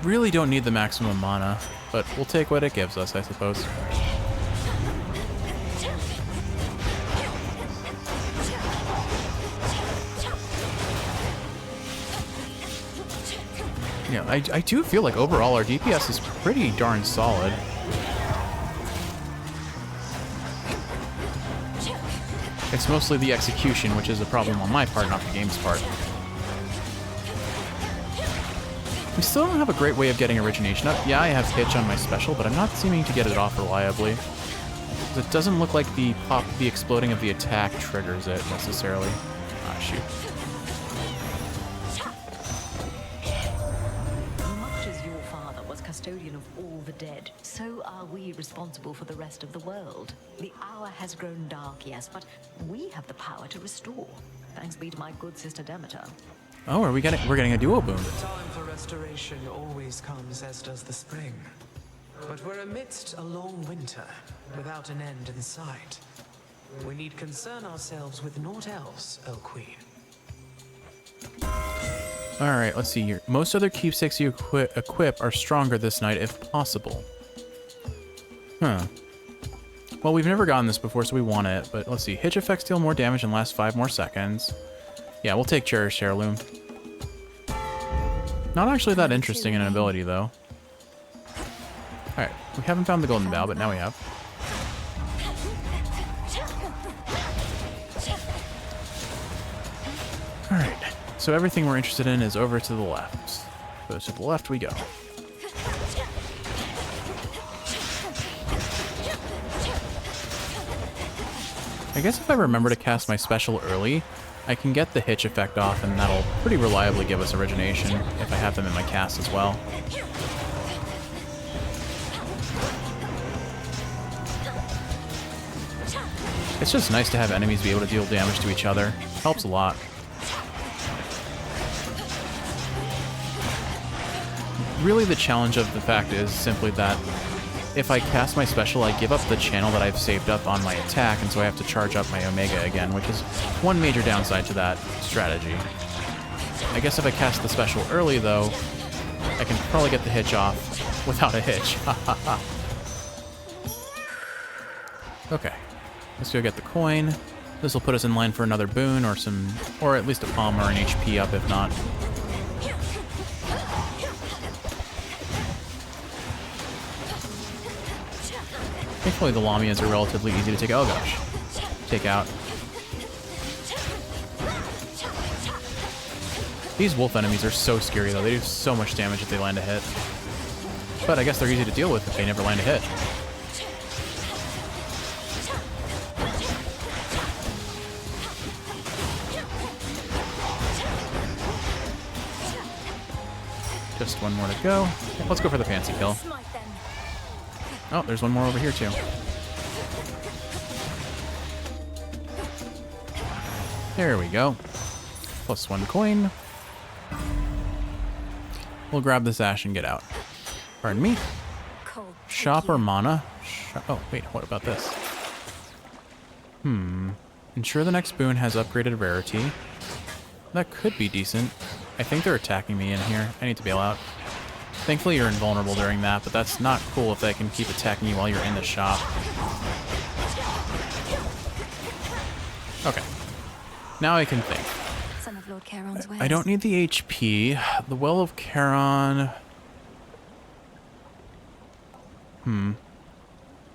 A: Really don't need the maximum mana, but we'll take what it gives us, I suppose. Yeah, I do feel like overall our DPS is pretty darn solid. It's mostly the execution, which is a problem on my part, not the game's part. We still don't have a great way of getting origination up. Yeah, I have hitch on my special, but I'm not seeming to get it off reliably. It doesn't look like the exploding of the attack triggers it necessarily. Ah, shoot.
F: Much as your father was custodian of all the dead, so are we responsible for the rest of the world. The hour has grown dark, yes, but we have the power to restore. Thanks be to my good sister Demeter.
A: Oh, we're getting a duo boon.
L: The time for restoration always comes, as does the spring. But we're amidst a long winter, without an end in sight. We need concern ourselves with naught else, O Queen.
A: Alright, let's see here. Most other keepsakes you equip are stronger this night if possible. Huh. Well, we've never gotten this before, so we want it, but let's see. Hitch effects deal more damage and last 5 more seconds. Yeah, we'll take Cherished Heirloom. Not actually that interesting in an ability, though. Alright, we haven't found the Golden Bough, but now we have. Alright, so everything we're interested in is over to the left. So to the left we go. I guess if I remember to cast my special early, I can get the hitch effect off, and that'll pretty reliably give us origination if I have them in my cast as well. It's just nice to have enemies be able to deal damage to each other. Helps a lot. Really, the challenge of the fact is simply that if I cast my special, I give up the channel that I've saved up on my attack, and so I have to charge up my Omega again, which is one major downside to that strategy. I guess if I cast the special early, though, I can probably get the hitch off without a hitch. Okay, let's go get the coin. This will put us in line for another boon, or at least a palm or an HP up if not. Thankfully, the Lamias are relatively easy to take. Oh gosh, take out. These wolf enemies are so scary, though. They do so much damage if they land a hit. But I guess they're easy to deal with if they never land a hit. Just one more to go. Let's go for the fancy kill. Oh, there's one more over here, too. There we go. Plus 1 coin. We'll grab this ash and get out. Pardon me. Shop or mana? Oh, wait, what about this? Ensure the next boon has upgraded rarity. That could be decent. I think they're attacking me in here. I need to bail out. Thankfully, you're invulnerable during that, but that's not cool if they can keep attacking you while you're in the shop. Okay. Now I can think.
B: Some of Lord Charon's ways.
A: I don't need the HP. The Well of Charon...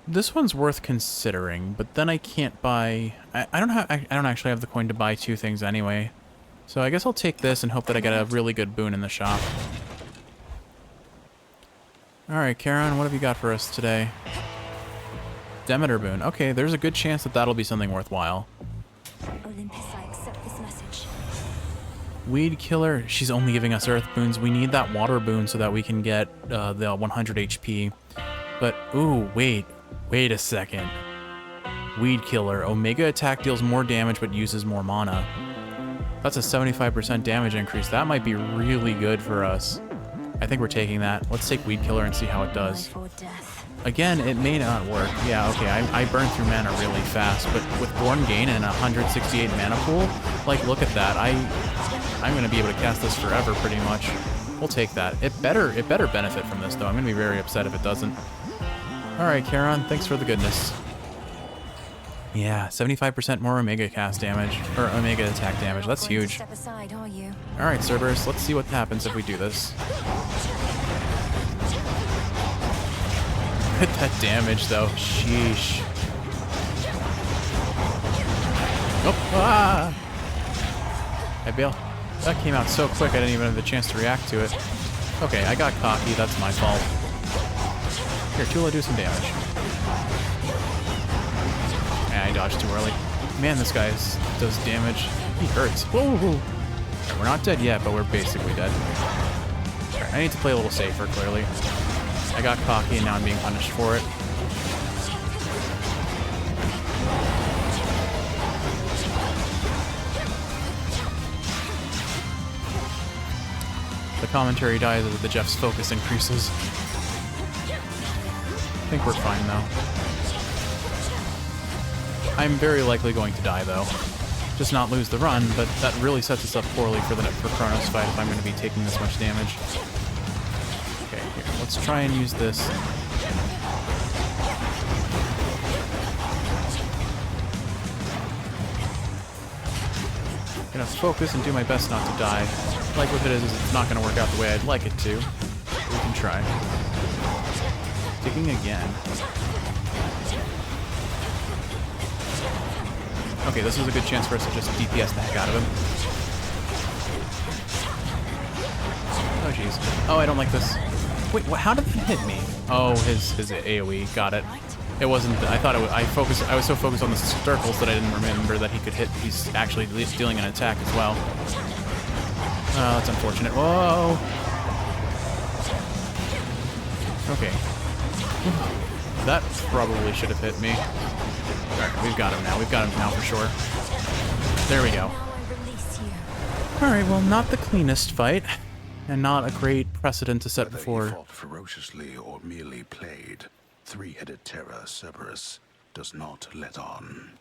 A: This one's worth considering, but then I can't buy... I don't actually have the coin to buy 2 things anyway. So I guess I'll take this and hope that I get a really good boon in the shop. Alright, Charon, what have you got for us today? Demeter boon. Okay, there's a good chance that that'll be something worthwhile.
B: Olympus, I accept this message.
A: Weed Killer, she's only giving us earth boons. We need that water boon so that we can get the 100 HP. But, ooh, wait a second. Weed Killer, Omega attack deals more damage but uses more mana. That's a 75% damage increase. That might be really good for us. I think we're taking that. Let's take Weed Killer and see how it does. Again, it may not work. Yeah, okay, I burn through mana really fast, but with Born Gain and a 168 mana pool, like, look at that. I'm gonna be able to cast this forever, pretty much. We'll take that. It better benefit from this, though. I'm gonna be very upset if it doesn't. Alright, Charon, thanks for the goodness. Yeah, 75% more Omega cast damage, or Omega attack damage. That's huge. Alright, Cerberus, let's see what happens if we do this. Look at that damage, though. Sheesh. Oh, ah! I bail. That came out so quick I didn't even have the chance to react to it. Okay, I got cocky. That's my fault. Here, Tula, do some damage. Yeah, I dodged too early. Man, this guy does damage. He hurts. Whoa, whoa. Right, we're not dead yet, but we're basically dead. Right, I need to play a little safer, clearly. I got cocky, and now I'm being punished for it. The commentary dies as the Jeff's focus increases. I think we're fine, though. I'm very likely going to die, though. Just not lose the run, but that really sets us up poorly for Chronos fight if I'm going to be taking this much damage. Okay, here, let's try and use this. I'm gonna focus and do my best not to die. Likelihood is it's not going to work out the way I'd like it to. We can try. Digging again. Okay, this is a good chance for us to just DPS the heck out of him. Oh, jeez. Oh, I don't like this. Wait, how did that hit me? Oh, his AoE. Got it. It wasn't... I thought it was... I was so focused on the circles that I didn't remember that he could hit... He's actually dealing an attack as well. Oh, that's unfortunate. Whoa! Okay. That probably should have hit me. Alright, we've got him now. We've got him now for sure. There we go. Alright, well, not the cleanest fight, and not a great precedent to set before.
G: Whether he fought ferociously or merely played, three-headed terror Cerberus does not let on.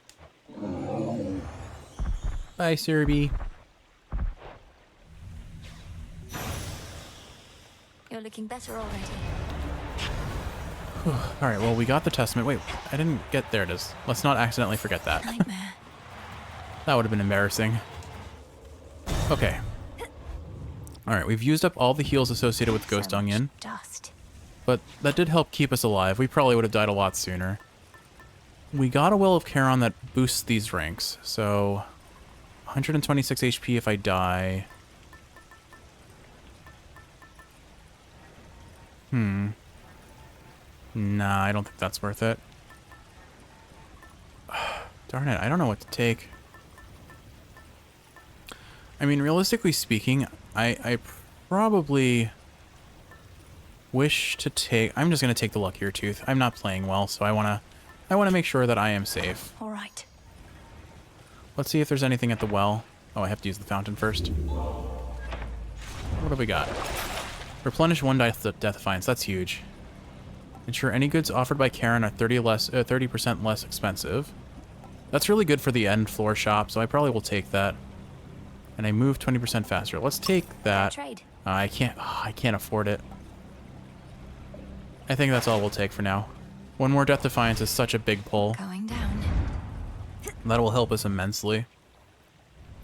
A: Bye, Cerebi.
B: You're looking better already.
A: Alright, well, we got the testament. Wait, I didn't get... There it is. Let's not accidentally forget that.
B: Nightmare.
A: That would have been embarrassing. Okay. Alright, we've used up all the heals associated with Ghost Onion.
B: Dust.
A: But that did help keep us alive. We probably would have died a lot sooner. We got a Will of Charon that boosts these ranks. So, 126 HP if I die. Nah, I don't think that's worth it. Darn it, I don't know what to take. I mean, realistically speaking, I probably wish to take... I'm just going to take the Luckier Tooth. I'm not playing well, so I want to make sure that I am safe.
B: All right.
A: Let's see if there's anything at the well. Oh, I have to use the fountain first. What have we got? Replenish 1 Death Defiance. That's huge. Ensure any goods offered by Charon are 30% less expensive. That's really good for the end floor shop, so I probably will take that. And I move 20% faster. Let's take that. I can't afford it. I think that's all we'll take for now. One more Death Defiance is such a big pull.
B: Going down.
A: That will help us immensely.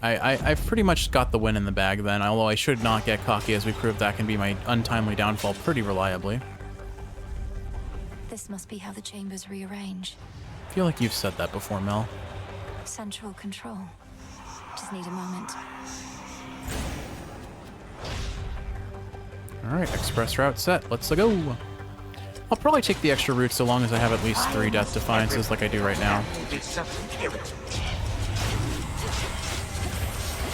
A: I've pretty much got the win in the bag then, although I should not get cocky as we proved that can be my untimely downfall pretty reliably.
B: This must be how the chambers rearrange.
A: I feel like you've said that before, Mel.
B: Central control. Just need a moment.
A: Alright, express route set. Let's go. I'll probably take the extra route so long as I have at least 3 Death Defiances like I do right now.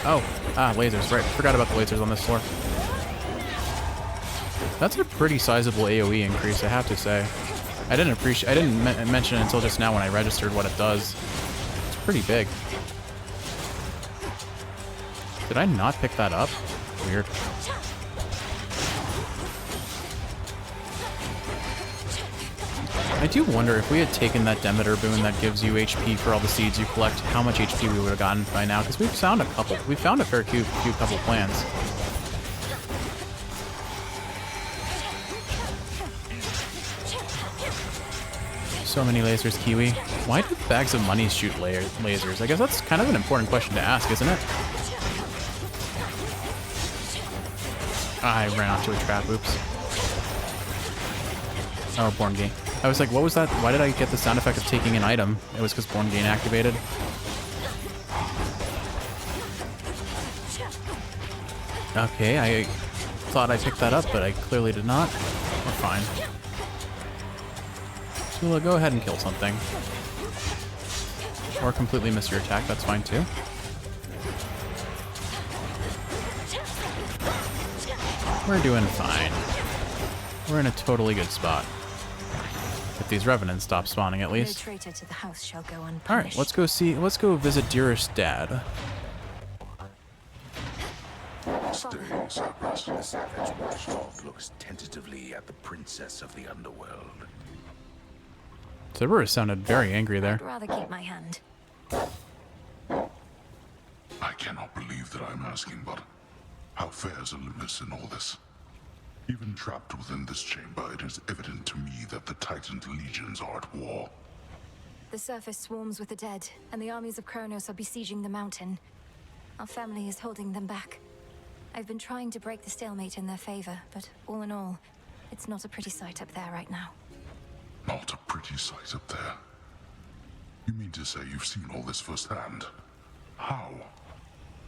A: Oh, lasers, right. Forgot about the lasers on this floor. That's a pretty sizable AoE increase, I have to say. I didn't mention it until just now when I registered what it does. It's pretty big. Did I not pick that up? Weird. I do wonder if we had taken that Demeter boon that gives you HP for all the seeds you collect, how much HP we would have gotten by now, because we've found a couple. We found a fair few couple plants. So many lasers, Kiwi. Why do bags of money shoot lasers? I guess that's kind of an important question to ask, isn't it? I ran onto a trap, oops. Oh, Born Gain. I was like, what was that? Why did I get the sound effect of taking an item? It was because Born Gain activated. Okay, I thought I picked that up, but I clearly did not. We're fine. Tula, go ahead and kill something. Or completely miss your attack, that's fine too. We're doing fine. We're in a totally good spot. If these revenants stop spawning, at least.
B: No traitor to the house shall go unpunished.
A: All right, let's go visit dearest dad.
G: Stay, Cerberus. The savage watchdog looks tentatively at the princess of the underworld.
A: Cerberus sounded very angry there.
B: I'd rather keep my hand.
G: I cannot believe that I'm asking, but how fares Olympus in all this? Even trapped within this chamber, it is evident to me that the Titan's legions are at war.
B: The surface swarms with the dead, and the armies of Kronos are besieging the mountain. Our family is holding them back. I've been trying to break the stalemate in their favor, but all in all, it's not a pretty sight up there right now.
G: Not a pretty sight up there. You mean to say you've seen all this firsthand? How?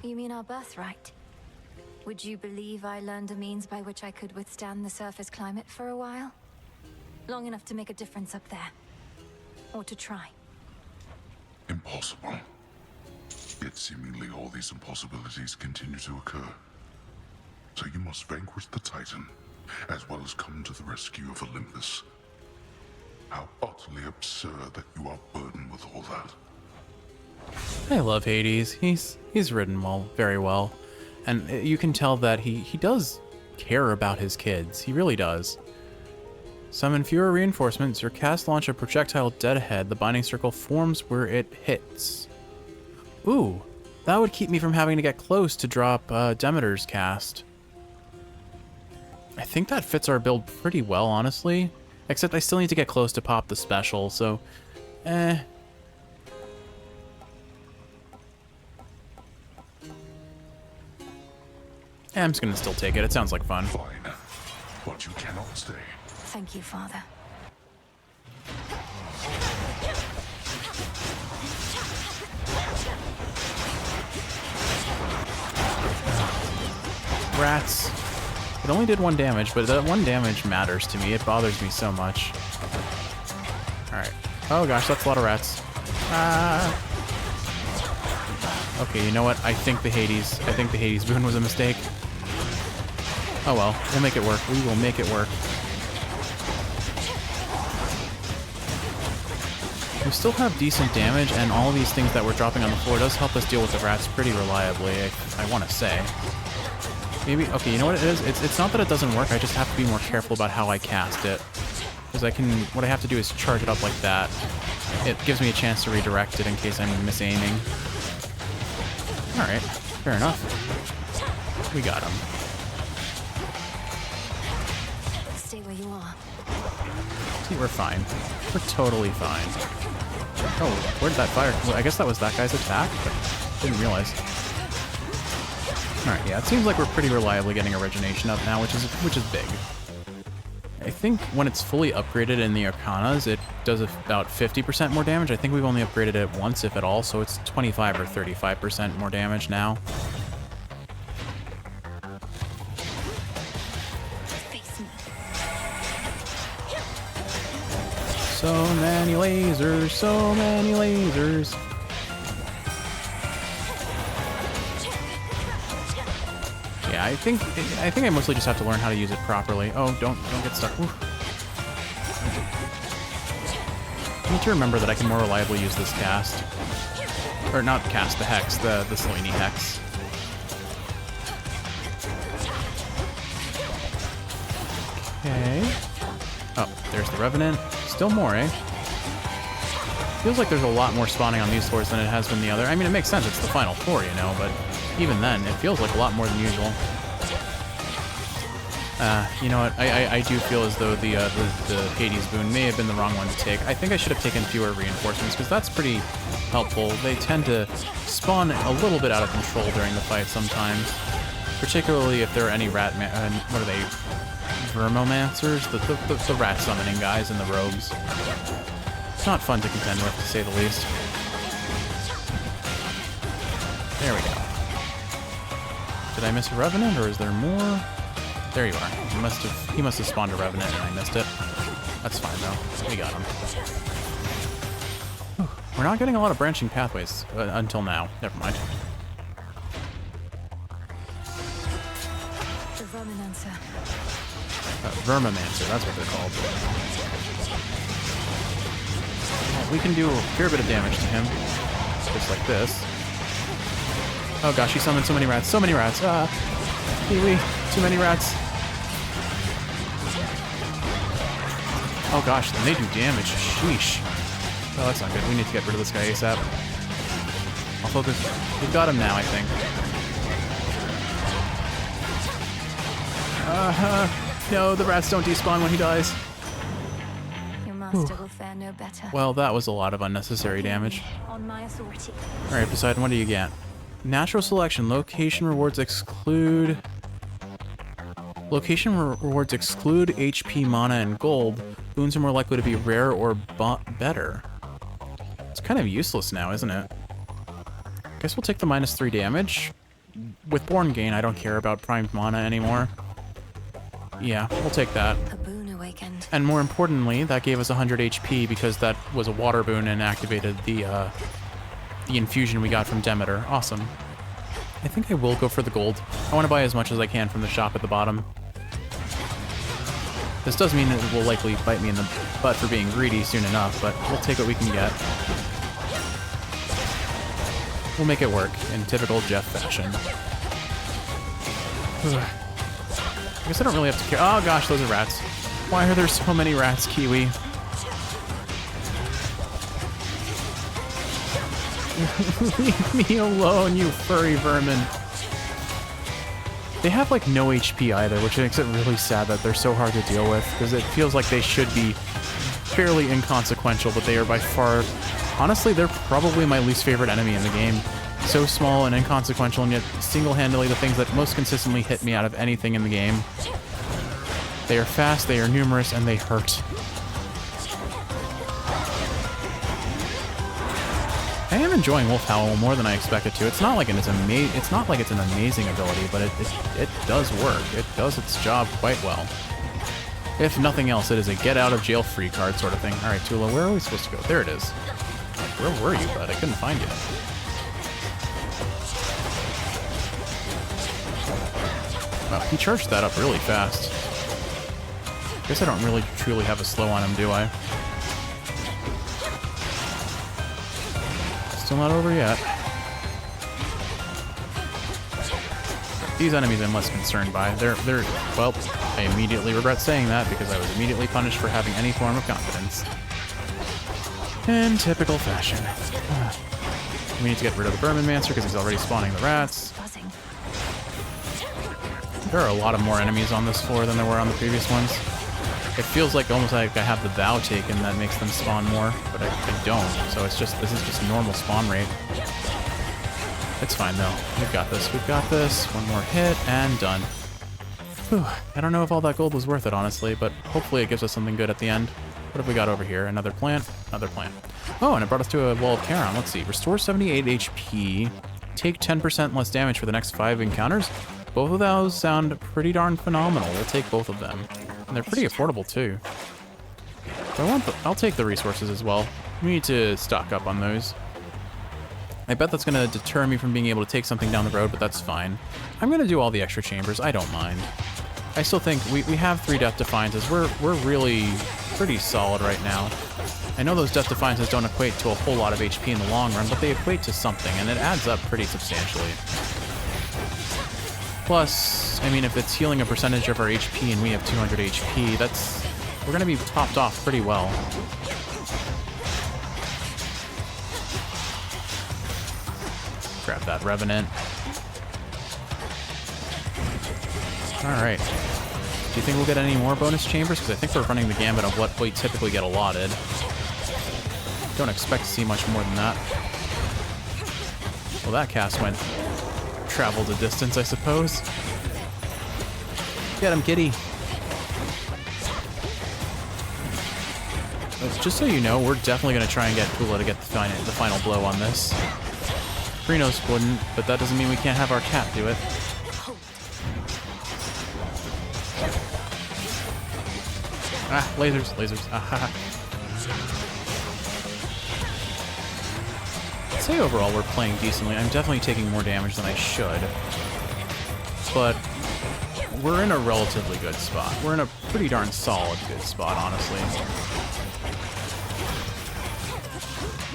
B: You mean our birthright? Would you believe I learned a means by which I could withstand the surface climate for a while? Long enough to make a difference up there. Or to try.
G: Impossible. Yet seemingly all these impossibilities continue to occur. So you must vanquish the Titan, as well as come to the rescue of Olympus. How utterly absurd that you are burdened with all that.
A: I love Hades. He's written well, very well. And you can tell that he does care about his kids. He really does. Summon fewer reinforcements. Your cast launch a projectile dead ahead. The binding circle forms where it hits. Ooh, that would keep me from having to get close to drop Demeter's cast. I think that fits our build pretty well, honestly. Except I still need to get close to pop the special, so... I'm just gonna still take it. It sounds like fun.
G: Fine, but you cannot stay.
B: Thank you, Father.
A: Rats. It only did 1 damage, but that 1 damage matters to me. It bothers me so much. Alright. Oh gosh, that's a lot of rats. Okay, you know what? I think the Hades boon was a mistake. Oh well, we'll make it work. We will make it work. We still have decent damage, and all of these things that we're dropping on the floor does help us deal with the rats pretty reliably, I want to say. Maybe, okay, you know what it is? It's not that it doesn't work, I just have to be more careful about how I cast it. Because what I have to do is charge it up like that. It gives me a chance to redirect it in case I'm misaiming. Alright, fair enough. We got him.
B: Stay where you are.
A: See, we're fine. We're totally fine. Oh, where did that fire? Well, I guess that was that guy's attack, but didn't realize. Alright, yeah, it seems like we're pretty reliably getting origination up now, which is big. I think when it's fully upgraded in the Arcanas, it does about 50% more damage. I think we've only upgraded it once, if at all, so it's 25 or 35% more damage now. So many lasers, so many lasers. Yeah, I think I mostly just have to learn how to use it properly. Oh, don't get stuck. Ooh. I need to remember that I can more reliably use this cast. Or not cast, the Hex, the Selene Hex. Okay. Oh, there's the Revenant. Still more, eh? Feels like there's a lot more spawning on these floors than it has been the other. I mean, it makes sense, it's the final floor, you know, but even then, it feels like a lot more than usual. You know what? I do feel as though the Hades boon may have been the wrong one to take. I think I should have taken fewer reinforcements, because that's pretty helpful. They tend to spawn a little bit out of control during the fight sometimes. Particularly if there are any what are they? Vermomancers? The rat summoning guys in the robes. It's not fun to contend with, to say the least. There we go. Did I miss a Revenant, or is there more? There you are. He must have spawned a Revenant and I missed it. That's fine though. We got him. Whew. We're not getting a lot of branching pathways until now. Never mind.
B: The Vermomancer.
A: Vermomancer, that's what they're called. Well, we can do a fair bit of damage to him. Just like this. Oh gosh, he summoned so many rats. So many rats. Kiwi, too many rats. Oh gosh, then they do damage. Sheesh. Oh, that's not good. We need to get rid of this guy ASAP. I'll focus. We've got him now, I think. No, the rats don't despawn when he dies.
B: Your master will fare no better.
A: Well, that was a lot of unnecessary damage.
B: On my authority.
A: Alright, Poseidon, what do you get? Natural selection. Location rewards exclude... Location rewards exclude HP, mana, and gold. Boons are more likely to be rare or better. It's kind of useless now, isn't it? Guess we'll take the -3 damage. With Born Gain, I don't care about primed mana anymore. Yeah, we'll take that.
B: A boon awakened.
A: And more importantly, that gave us 100 HP because that was a water boon and activated the infusion we got from Demeter. Awesome. I think I will go for the gold. I want to buy as much as I can from the shop at the bottom. This does mean it will likely bite me in the butt for being greedy soon enough, but we'll take what we can get. We'll make it work in typical Jeff fashion. I guess I don't really have to care. Oh gosh, those are rats. Why are there so many rats, Kiwi? Leave me alone, you furry vermin. They have, like, no HP either, which makes it really sad that they're so hard to deal with, because it feels like they should be fairly inconsequential, but they are by far... Honestly, they're probably my least favorite enemy in the game. So small and inconsequential, and yet single-handedly the things that most consistently hit me out of anything in the game. They are fast, they are numerous, and they hurt. I am enjoying Wolf Howl more than I expected to. It's not like it's an amazing ability, but it does work. It does its job quite well. If nothing else, it is a get-out-of-jail-free card sort of thing. All right, Tula, where are we supposed to go? There it is. Where were you, bud? I couldn't find you. Wow, he charged that up really fast. Guess I don't really truly have a slow on him, do I? Still not over yet. These enemies I'm less concerned by. They're well, I immediately regret saying that because I was immediately punished for having any form of confidence. In typical fashion. We need to get rid of the Vermomancer because he's already spawning the rats. There are a lot of more enemies on this floor than there were on the previous ones. It feels like almost like I have the vow taken that makes them spawn more, but I don't. So it's just, this is just normal spawn rate. It's fine though. We've got this. We've got this. One more hit and done. Whew. I don't know if all that gold was worth it, honestly, but hopefully it gives us something good at the end. What have we got over here? Another plant? Another plant. Oh, and it brought us to a wall of Charon. Let's see. Restore 78 HP. Take 10% less damage for the next 5 encounters. Both of those sound pretty darn phenomenal. We'll take both of them. And they're pretty affordable, too. So I'll take the resources as well. We need to stock up on those. I bet that's going to deter me from being able to take something down the road, but that's fine. I'm going to do all the extra chambers. I don't mind. I still think we have 3 Death Defiances. We're really pretty solid right now. I know those Death Defiances don't equate to a whole lot of HP in the long run, but they equate to something, and it adds up pretty substantially. Plus, I mean, if it's healing a percentage of our HP and we have 200 HP, we're going to be topped off pretty well. Grab that Revenant. Alright. Do you think we'll get any more bonus chambers? Because I think we're running the gambit of what we typically get allotted. Don't expect to see much more than that. Well, that cast traveled a distance, I suppose. Get him, kitty. But just so you know, we're definitely going to try and get Kula to get the final blow on this. Krynos wouldn't, but that doesn't mean we can't have our cat do it. Ah, lasers, lasers. Ah, I'd say overall we're playing decently. I'm definitely taking more damage than I should. But we're in a relatively good spot. We're in a pretty darn solid good spot, honestly.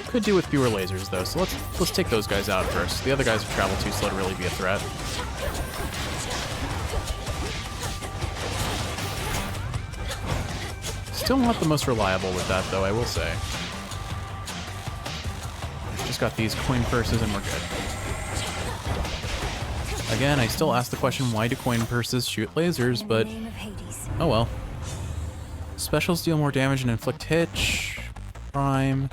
A: Could do with fewer lasers though, so let's take those guys out first. The other guys have traveled too slow to really be a threat. Still not the most reliable with that though, I will say. Just got these coin purses and we're good. Again, I still ask the question, why do coin purses shoot lasers, but oh well. Specials deal more damage and inflict hit. Prime.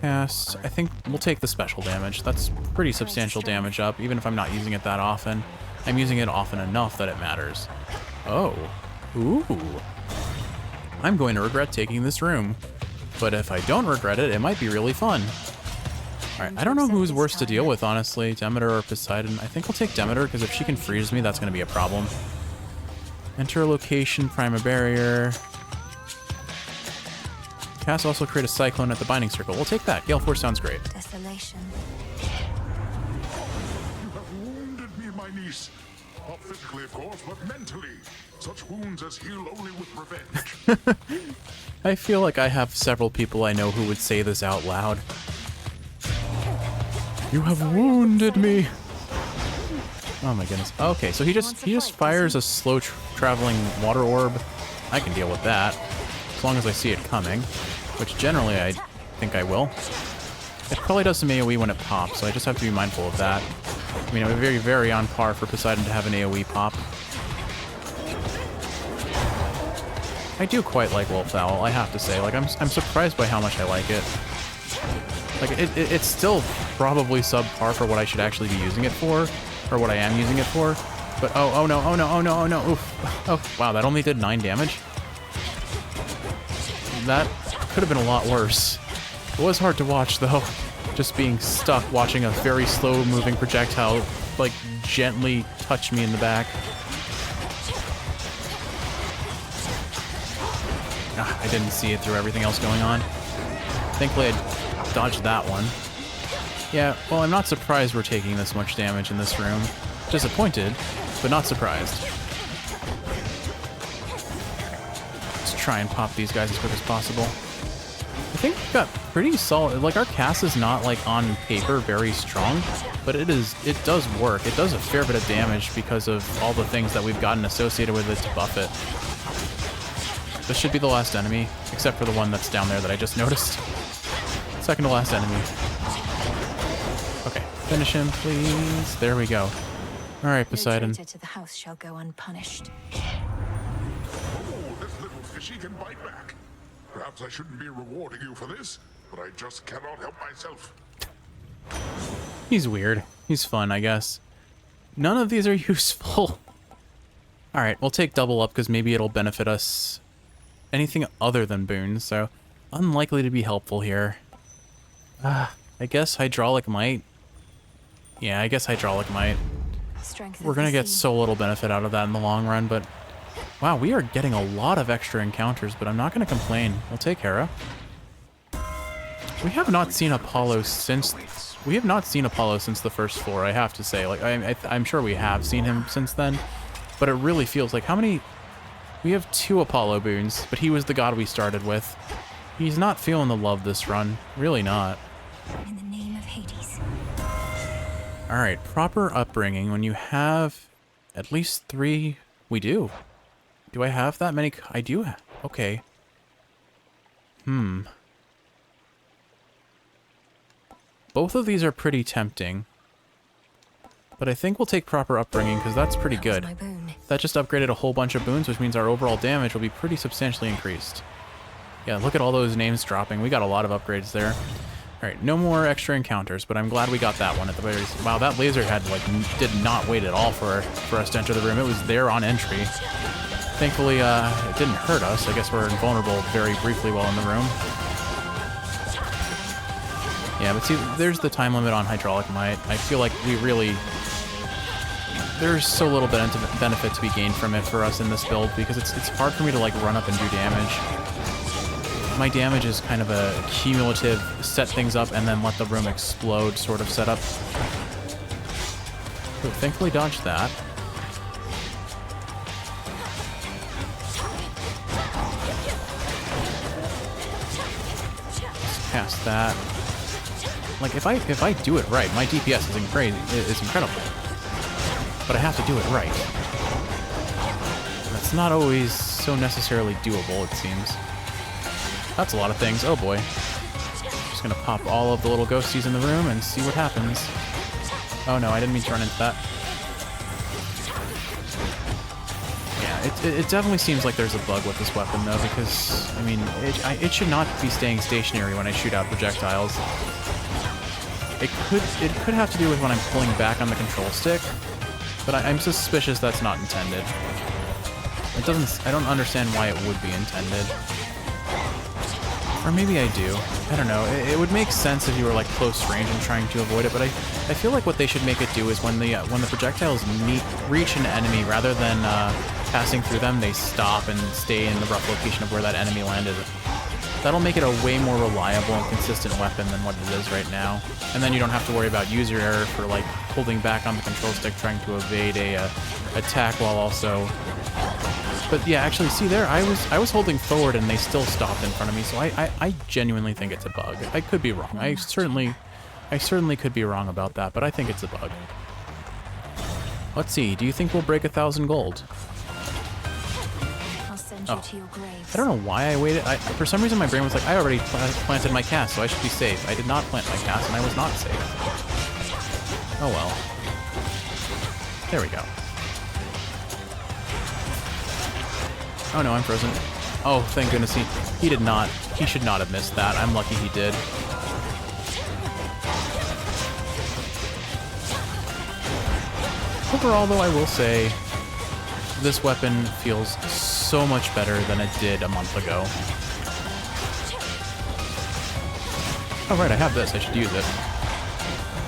A: Cast. I think we'll take the special damage. That's pretty substantial damage up, even if I'm not using it that often. I'm using it often enough that it matters. Oh. Ooh. I'm going to regret taking this room. But if I don't regret it, it might be really fun. Alright, I don't know who's worse to deal with, honestly. Demeter or Poseidon. I think I'll take Demeter, because if she can freeze me, that's going to be a problem. Enter a location, prime a barrier. Cast also create a cyclone at the binding circle. We'll take that. Gale Force sounds great.
B: Desolation.
G: You have wounded me, my niece. Not physically, of course, but mentally. Such wounds as heal only with revenge.
A: I feel like I have several people I know who would say this out loud. You have wounded me. Oh my goodness. Okay, so he just fires a slow traveling water orb. I can deal with that. As long as I see it coming, which generally I think I will. It probably does some AoE when it pops, so I just have to be mindful of that. I mean, it would be very, very on par for Poseidon to have an AoE pop. I do quite like Wolf Owl, I have to say. Like, I'm surprised by how much I like it. Like, it's still probably subpar for what I should actually be using it for, or what I am using it for. But oh no, oh no, oh no, oh no, oof. Oh, wow, that only did 9 damage? That could have been a lot worse. It was hard to watch, though. Just being stuck watching a very slow-moving projectile, like, gently touch me in the back. Ah, I didn't see it through everything else going on. Thankfully, I dodged that one. Yeah, well, I'm not surprised we're taking this much damage in this room. Disappointed, but not surprised. Try and pop these guys as quick as possible. I think we've got pretty solid, like our cast is not like on paper very strong, but it does work. It does a fair bit of damage because of all the things that we've gotten associated with it to buff it. This should be the last enemy, except for the one that's down there that I just noticed. Second to last enemy. Okay, finish him, please. There we go. All right, Poseidon.
B: No traitor to the house shall go unpunished.
G: She can bite back. Perhaps I shouldn't be rewarding you for this, but I just cannot help myself.
A: He's weird. He's fun, I guess. None of these are useful. Alright, we'll take double up because maybe it'll benefit us anything other than boons, so unlikely to be helpful here. I guess hydraulic might. Yeah, I guess hydraulic might. We're gonna get so little benefit out of that in the long run, but wow, we are getting a lot of extra encounters, but I'm not gonna complain. We'll take Hera. We have not seen Apollo since the first floor, I have to say. Like, I'm sure we have seen him since then, but it really feels like how many... We have 2 Apollo boons, but he was the god we started with. He's not feeling the love this run. Really not.
B: In the name of Hades.
A: Alright, proper upbringing. When you have at least 3... We do. Do I have that many? I do. Okay. Both of these are pretty tempting. But I think we'll take proper upbringing because that's pretty good. That just upgraded a whole bunch of boons, which means our overall damage will be pretty substantially increased. Yeah, look at all those names dropping. We got a lot of upgrades there. Alright, no more extra encounters, but I'm glad we got that one at the very... Wow, that laser head, like, did not wait at all for us to enter the room. It was there on entry. Thankfully, it didn't hurt us. I guess we're invulnerable very briefly while in the room. Yeah, but see, there's the time limit on Hydraulic Might. I feel like we really... There's so little benefit to be gained from it for us in this build, because it's hard for me to, like, run up and do damage. My damage is kind of a cumulative set things up and then let the room explode sort of setup. Ooh, thankfully dodged that. Let's cast that. Like, if I do it right, my DPS is incredible. But I have to do it right. That's not always so necessarily doable, it seems. That's a lot of things. Oh boy. Just gonna pop all of the little ghosties in the room and see what happens. Oh no, I didn't mean to run into that. Yeah, it definitely seems like there's a bug with this weapon though, because, I mean, it should not be staying stationary when I shoot out projectiles. It could have to do with when I'm pulling back on the control stick, but I'm suspicious that's not intended. I don't understand why it would be intended. Or maybe I do. I don't know. It would make sense if you were like close range and trying to avoid it, but I feel like what they should make it do is when the projectiles reach an enemy, rather than passing through them, they stop and stay in the rough location of where that enemy landed. That'll make it a way more reliable and consistent weapon than what it is right now. And then you don't have to worry about user error for like holding back on the control stick trying to evade a attack while also... But yeah, actually, see there, I was holding forward and they still stopped in front of me, so I genuinely think it's a bug. I could be wrong. I certainly could be wrong about that, but I think it's a bug. Let's see, do you think we'll break 1,000 gold?
B: I'll send you to your grave.
A: I don't know why I waited. For some reason my brain was like, I already planted my cast, so I should be safe. I did not plant my cast, and I was not safe. Oh well. There we go. Oh no, I'm frozen. Oh, thank goodness he did not. He should not have missed that. I'm lucky he did. Overall, though, I will say this weapon feels so much better than it did a month ago. Oh right, I have this. I should use it.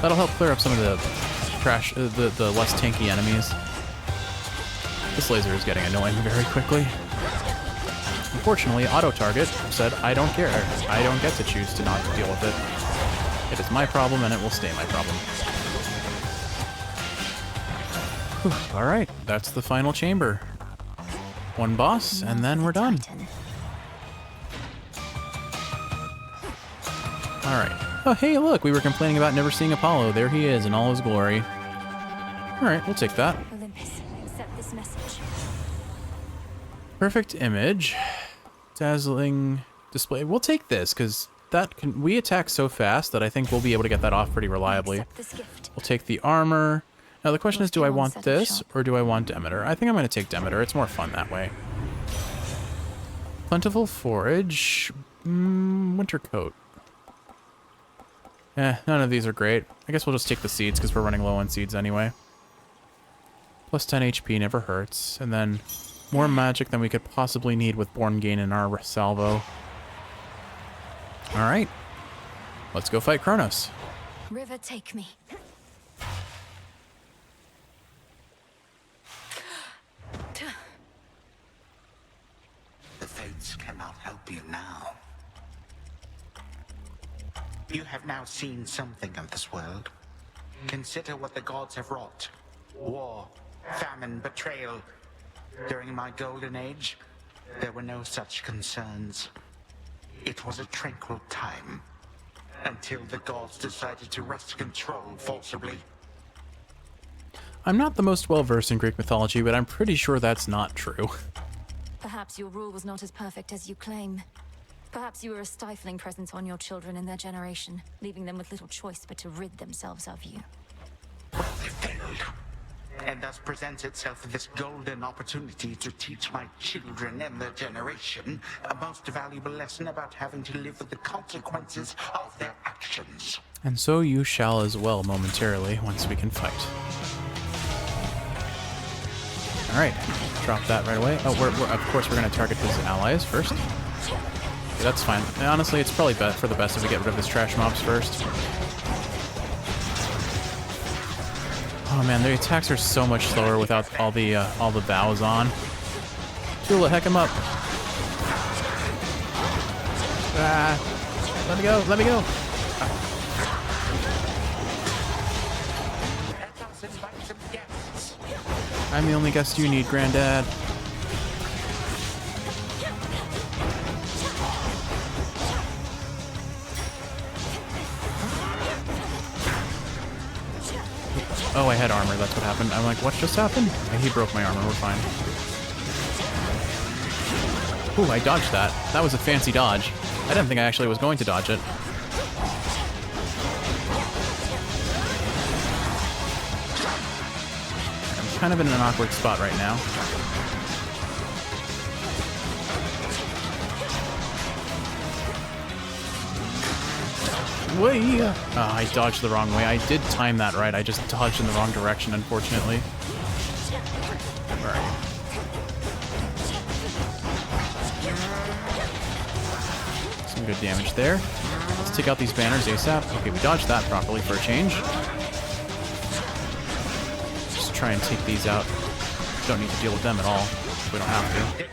A: That'll help clear up some of the trash, the less tanky enemies. This laser is getting annoying very quickly. Unfortunately, auto-target said, I don't care. I don't get to choose to not deal with it. It is my problem, and it will stay my problem. Whew. All right, that's the final chamber. One boss, and then we're done. All right. Oh, hey, look, we were complaining about never seeing Apollo. There he is in all his glory. All right, we'll take that.
B: Accept this message.
A: Perfect image. Dazzling display. We'll take this, because we attack so fast that I think we'll be able to get that off pretty reliably. We'll take the armor. Now the question is, do I want this, or do I want Demeter? I think I'm going to take Demeter. It's more fun that way. Plentiful forage. Winter coat. None of these are great. I guess we'll just take the seeds, because we're running low on seeds anyway. Plus 10 HP never hurts. And then more magic than we could possibly need with Born Gain in our salvo. Alright. Let's go fight Kronos.
B: River, take me.
K: The fates cannot help you now. You have now seen something of this world. Consider what the gods have wrought. War, famine, betrayal. During my golden age, there were no such concerns. It was a tranquil time, until the gods decided to wrest control forcibly.
A: I'm not the most well-versed in Greek mythology, but I'm pretty sure that's not true.
B: Perhaps your rule was not as perfect as you claim. Perhaps you were a stifling presence on your children and their generation, leaving them with little choice but to rid themselves of you.
K: Well, they failed. And thus presents itself this golden opportunity to teach my children and their generation a most valuable lesson about having to live with the consequences of their actions.
A: And so you shall as well momentarily, once we can fight. Alright, drop that right away. Oh, of course we're going to target his allies first. Okay, that's fine. And honestly, it's probably for the best if we get rid of his trash mobs first. Oh man, the attacks are so much slower without all the bows on. Tula, heck him up. Ah, let me go, let me go. I'm the only guest you need, Granddad. Oh, I had armor, that's what happened. I'm like, what just happened? He broke my armor, we're fine. Ooh, I dodged that. That was a fancy dodge. I didn't think I actually was going to dodge it. I'm kind of in an awkward spot right now. Way! I dodged the wrong way. I did time that right. I just dodged in the wrong direction, unfortunately. Where are you? Some good damage there. Let's take out these banners ASAP. Okay, we dodged that properly for a change. Just try and take these out. Don't need to deal with them at all. We don't have to.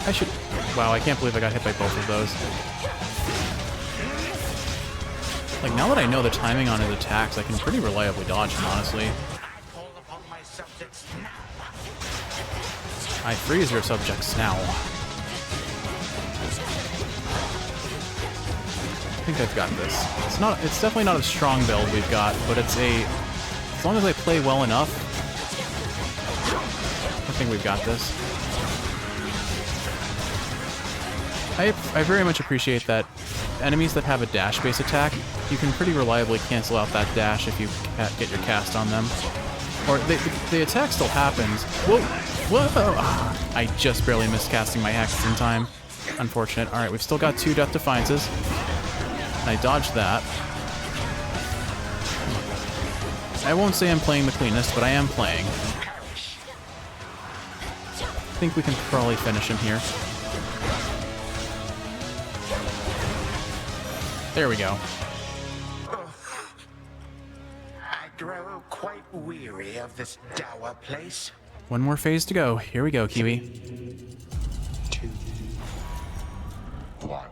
A: I should... Wow, I can't believe I got hit by both of those. Like, now that I know the timing on his attacks, I can pretty reliably dodge him, honestly. I freeze your subjects now. I think I've got this. It's definitely not a strong build we've got, but it's a... As long as I play well enough, I think we've got this. I very much appreciate that enemies that have a dash-based attack, you can pretty reliably cancel out that dash if you get your cast on them. Or the attack still happens. Whoa! Whoa! Ah, I just barely missed casting my hexes in time. Unfortunate. Alright, we've still got 2 Death Defiances. I dodged that. I won't say I'm playing the cleanest, but I am playing. I think we can probably finish him here. There we go.
K: I grow quite weary of this dour place.
A: One more phase to go. Here we go, Kiwi.
K: 2, 1.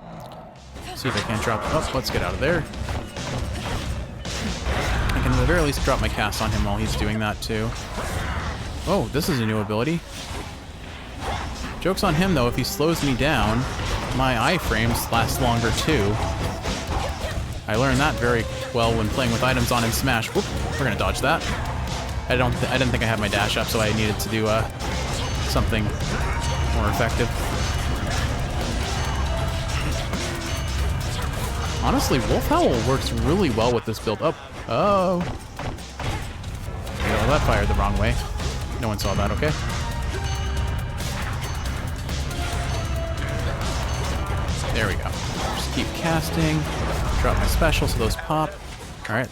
A: See if I can't drop... Oh, let's get out of there. I can at the very least drop my cast on him while he's doing that, too. Oh, this is a new ability. Joke's on him, though. If he slows me down, my iframes last longer, too. I learned that very well when playing with items on in Smash. Whoop, we're gonna dodge that. I didn't think I had my dash up, so I needed to do something more effective. Honestly, Wolf Howl works really well with this build. Oh. Yeah, that fired the wrong way. No one saw that, okay? There we go. Just keep casting. Drop my special so those pop. Alright.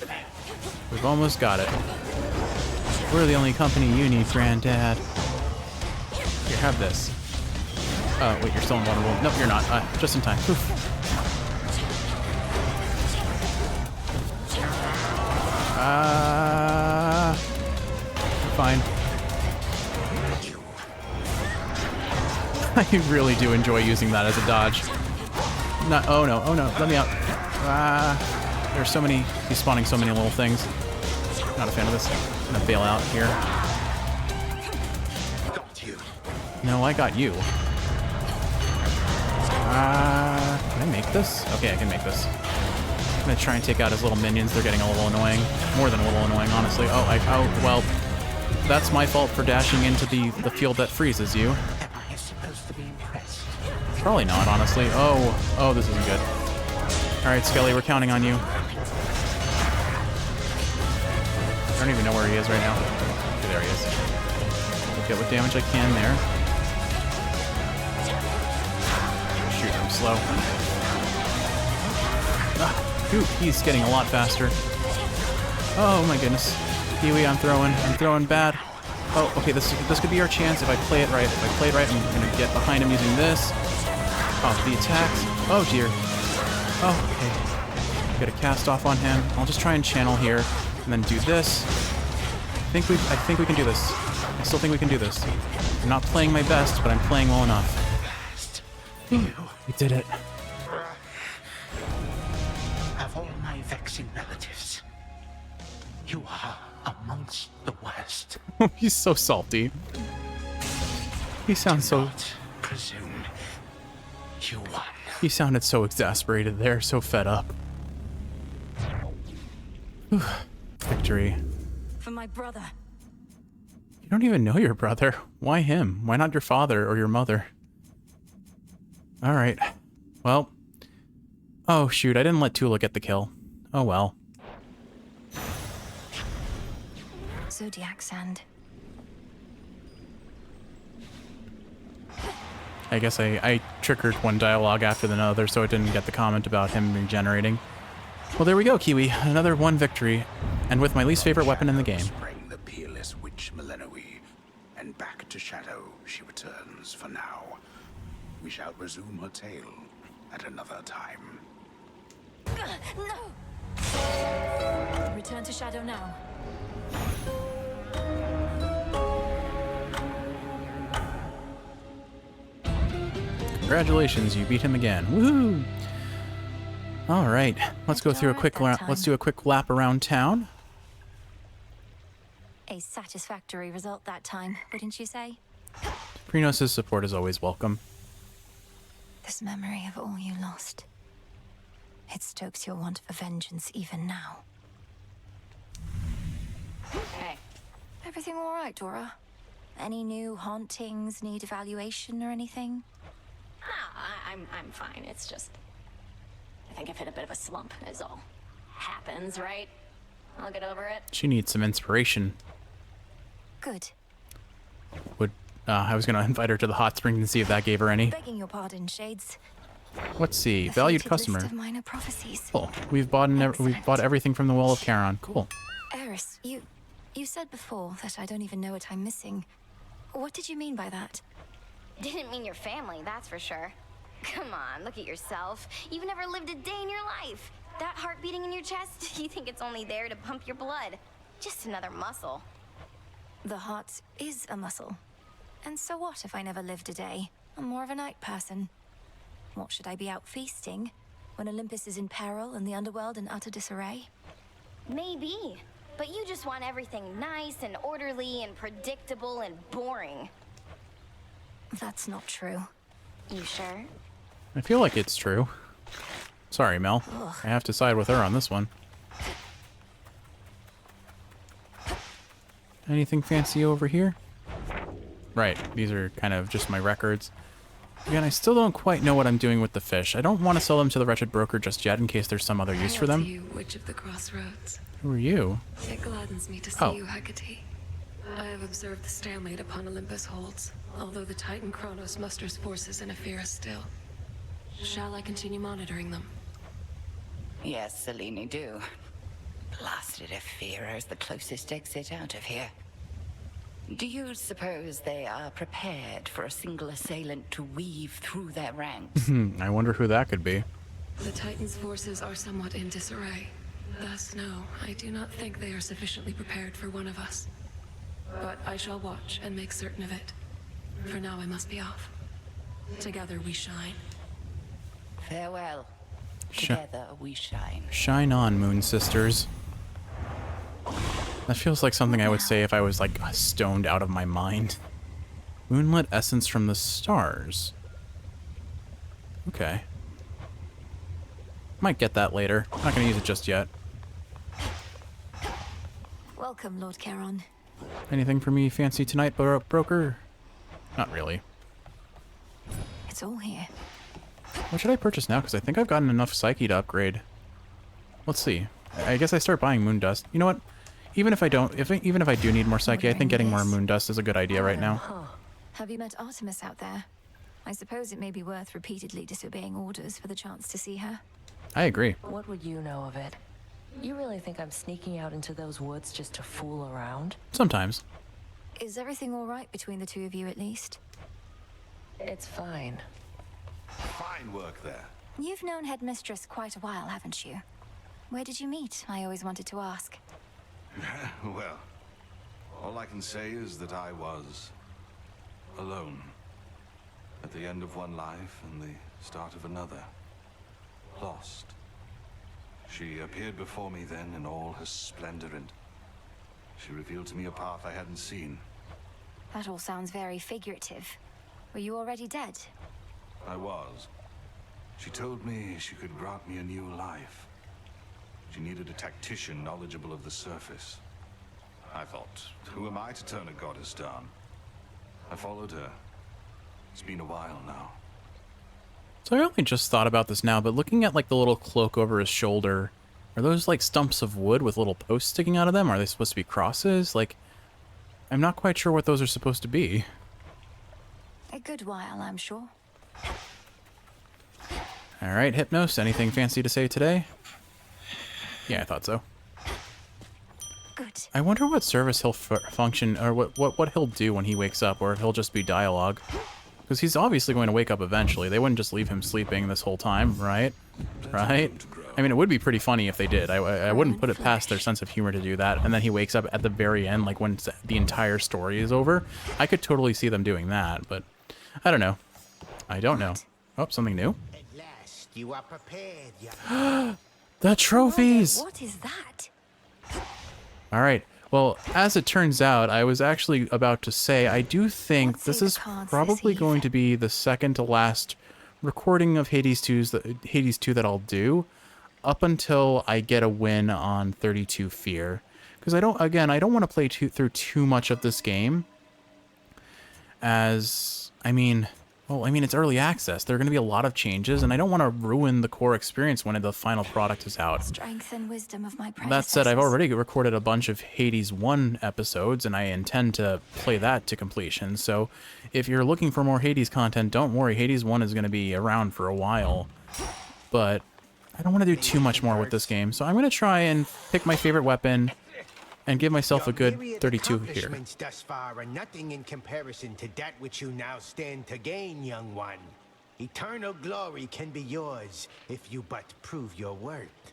A: We've almost got it. We're the only company you need, Granddad. Here, have this. Oh, wait, you're still invulnerable. Nope, you're not. Just in time. Oof. Fine. I really do enjoy using that as a dodge. Not. Oh no! Oh no! Let me out! There's so many. He's spawning so many little things. Not a fan of this. I'm gonna bail out here.
K: Got you.
A: No, I got you. Can I make this? Okay, I can make this. I'm gonna try and take out his little minions. They're getting a little annoying. More than a little annoying, honestly. Oh, well, that's my fault for dashing into the field that freezes you.
K: Am I supposed to be impressed?
A: Probably not, honestly. Oh, this isn't good. Alright, Skelly, we're counting on you. I don't even know where he is right now. Okay, there he is. I'll get what damage I can there. Shoot, I'm slow. Dude, he's getting a lot faster. Oh my goodness. Kiwi, I'm throwing bad. Oh, okay, this could be our chance if I play it right. If I play it right, I'm gonna get behind him using this. Oh, the attacks. Oh dear. Oh, okay. Get a cast off on him. I'll just try and channel here, and then do this. I think we can do this. I still think we can do this. I'm not playing my best, but I'm playing well enough. We did it.
K: Of all my vexing relatives, you are amongst the worst.
A: He's so salty. He sounds so...
K: Not presume you won.
A: He sounded so exasperated there, so fed up. Whew. Victory.
B: For my brother.
A: You don't even know your brother. Why him? Why not your father or your mother? Alright. Well. Oh, shoot. I didn't let Tula get the kill. Oh, well.
B: Zodiac sand.
A: I guess I triggered one dialogue after the other, so it didn't get the comment about him regenerating. Well, there we go, Kiwi. Another one victory. And with my least favorite weapon in the game.
G: Bring the peerless witch Melinoe, and back to Shadow she returns for now. We shall resume her tale at another time.
B: No! Return to Shadow now.
A: Congratulations, you beat him again. Woohoo! All right, let's go through a quick let's do a quick lap around town.
B: A satisfactory result that time, wouldn't you say?
A: Prinos' support is always welcome.
B: This memory of all you lost. It stokes your want for vengeance even now.
E: Hey.
B: Everything all right, Dora? Any new hauntings need evaluation or anything?
E: I'm fine. It's just... I think I've hit a bit of a slump, is all. Happens, right? I'll get over it.
A: She needs some inspiration.
B: Good.
A: I was gonna invite her to the hot springs and see if that gave her any.
B: Begging your pardon, Shades.
A: Let's see.
B: The
A: Valued
B: fated
A: customer.
B: list of minor prophecies.
A: Cool. We've bought everything from the Well of Charon. Cool.
B: Eris, you said before that I don't even know what I'm missing. What did you mean by that?
E: Didn't mean your family, that's for sure. Come on, look at yourself. You've never lived a day in your life. That heart beating in your chest, you think it's only there to pump your blood. Just another muscle.
B: The heart is a muscle. And so what if I never lived a day? I'm more of a night person. What, should I be out feasting when Olympus is in peril and the underworld in utter disarray?
E: Maybe. But you just want everything nice and orderly and predictable and boring.
B: That's not true.
E: You sure?
A: I feel like it's true. Sorry, Mel.
B: Ugh.
A: I have to side with her on this one. Anything fancy over here? Right, these are kind of just my records. Again, I still don't quite know what I'm doing with the fish. I don't want to sell them to the wretched broker just yet in case there's some other use for them.
C: You, Witch of the Crossroads.
A: Who are you?
C: It gladdens me to see you, Hecate. I have observed the stalemate upon Olympus holds, although the Titan Kronos musters forces in Ephyra still. Shall I continue monitoring them?
I: Yes, Selene, do. Blasted if Fearer's the closest exit out of here. Do you suppose they are prepared for a single assailant to weave through their ranks?
A: I wonder who that could be.
C: The Titan's forces are somewhat in disarray. Thus, no, I do not think they are sufficiently prepared for one of us. But I shall watch and make certain of it. For now, I must be off. Together we shine.
I: Farewell. Together we shine.
A: Shine on, Moon Sisters. That feels like something I would say if I was, like, stoned out of my mind. Moonlit essence from the stars. Okay. Might get that later. Not gonna use it just yet.
B: Welcome, Lord Charon.
A: Anything for me fancy tonight, broker? Not really.
B: It's all here.
A: What should I purchase now? Because I think I've gotten enough Psyche to upgrade. Let's see. I guess I start buying Moon Dust. You know what? Even if I don't, even if I do need more Psyche, I think getting more Moon Dust is a good idea right now.
B: Have you met Artemis out there? I suppose it may be worth repeatedly disobeying orders for the chance to see her.
A: I agree.
M: What would you know of it? You really think I'm sneaking out into those woods just to fool around?
A: Sometimes.
B: Is everything all right between the two of you at least?
M: It's fine.
G: Fine work there.
B: You've known Headmistress quite a while, haven't you? Where did you meet? I always wanted to ask.
G: Well, all I can say is that I was alone. At the end of one life and the start of another. Lost. She appeared before me then in all her splendor, and she revealed to me a path I hadn't seen.
B: That all sounds very figurative. Were you already dead?
G: I was. She told me she could grant me a new life. She needed a tactician knowledgeable of the surface. I thought, who am I to turn a goddess down? I followed her. It's been a while now.
A: So I only just thought about this now, but looking at like the little cloak over his shoulder, are those like stumps of wood with little posts sticking out of them? Are they supposed to be crosses? Like, I'm not quite sure what those are supposed to be.
B: A good while, I'm sure.
A: All right, Hypnos, anything fancy to say today? Yeah, I thought so.
B: Good.
A: I wonder what service he'll function, or what he'll do when he wakes up, or if he'll just be dialogue. Because he's obviously going to wake up eventually. They wouldn't just leave him sleeping this whole time, right? Right? I mean, it would be pretty funny if they did. I wouldn't put it past their sense of humor to do that. And then he wakes up at the very end, like when the entire story is over. I could totally see them doing that, but I don't know. I don't know. Oh, something new?
K: At last, you are prepared, young.
A: The trophies!
B: What is that?
A: All right. Well, as it turns out, I was actually about to say, I do think this is probably going to be the second to last recording of Hades 2 that I'll do, up until I get a win on 32 Fear. Because I don't want to play through too much of this game. It's early access. There are going to be a lot of changes, and I don't want to ruin the core experience when the final product is out.
B: Strength and wisdom of my
A: That said, I've already recorded a bunch of Hades 1 episodes, and I intend to play that to completion. So if you're looking for more Hades content, don't worry. Hades 1 is going to be around for a while. But I don't want to do too much more with this game, so I'm going to try and pick my favorite weapon and give myself a good 32 here.
N: Accomplishments thus far are nothing in comparison to that which you now stand to gain, young one. Eternal glory can be yours if you but prove your worth.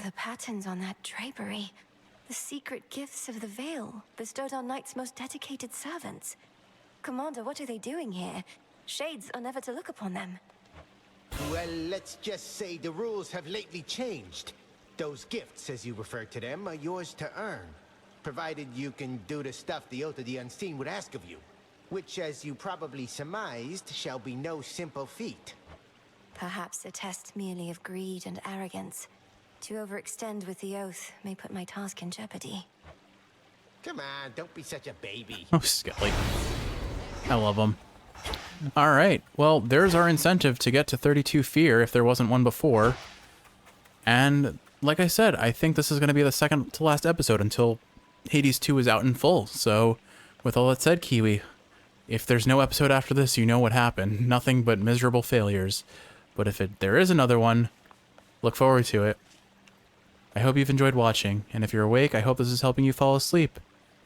B: The patterns on that drapery. The secret gifts of the veil, bestowed on Knight's most dedicated servants. Commander, what are they doing here? Shades are never to look upon them.
N: Well, let's just say the rules have lately changed. Those gifts, as you refer to them, are yours to earn, provided you can do the stuff the Oath of the Unseen would ask of you, which, as you probably surmised, shall be no simple feat.
B: Perhaps a test merely of greed and arrogance. To overextend with the Oath may put my task in jeopardy.
N: Come on, don't be such a baby.
A: Oh, Skelly. I love him. All right. Well, there's our incentive to get to 32 Fear if there wasn't one before. And like I said, I think this is going to be the second to last episode until Hades 2 is out in full. So with all that said, Kiwi, if there's no episode after this, you know what happened. Nothing but miserable failures. But if there is another one, look forward to it. I hope you've enjoyed watching, and if you're awake, I hope this is helping you fall asleep.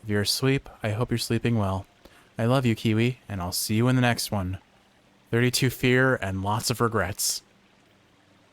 A: If you're asleep, I hope you're sleeping well. I love you, Kiwi, and I'll see you in the next one. 32 fear and lots of regrets.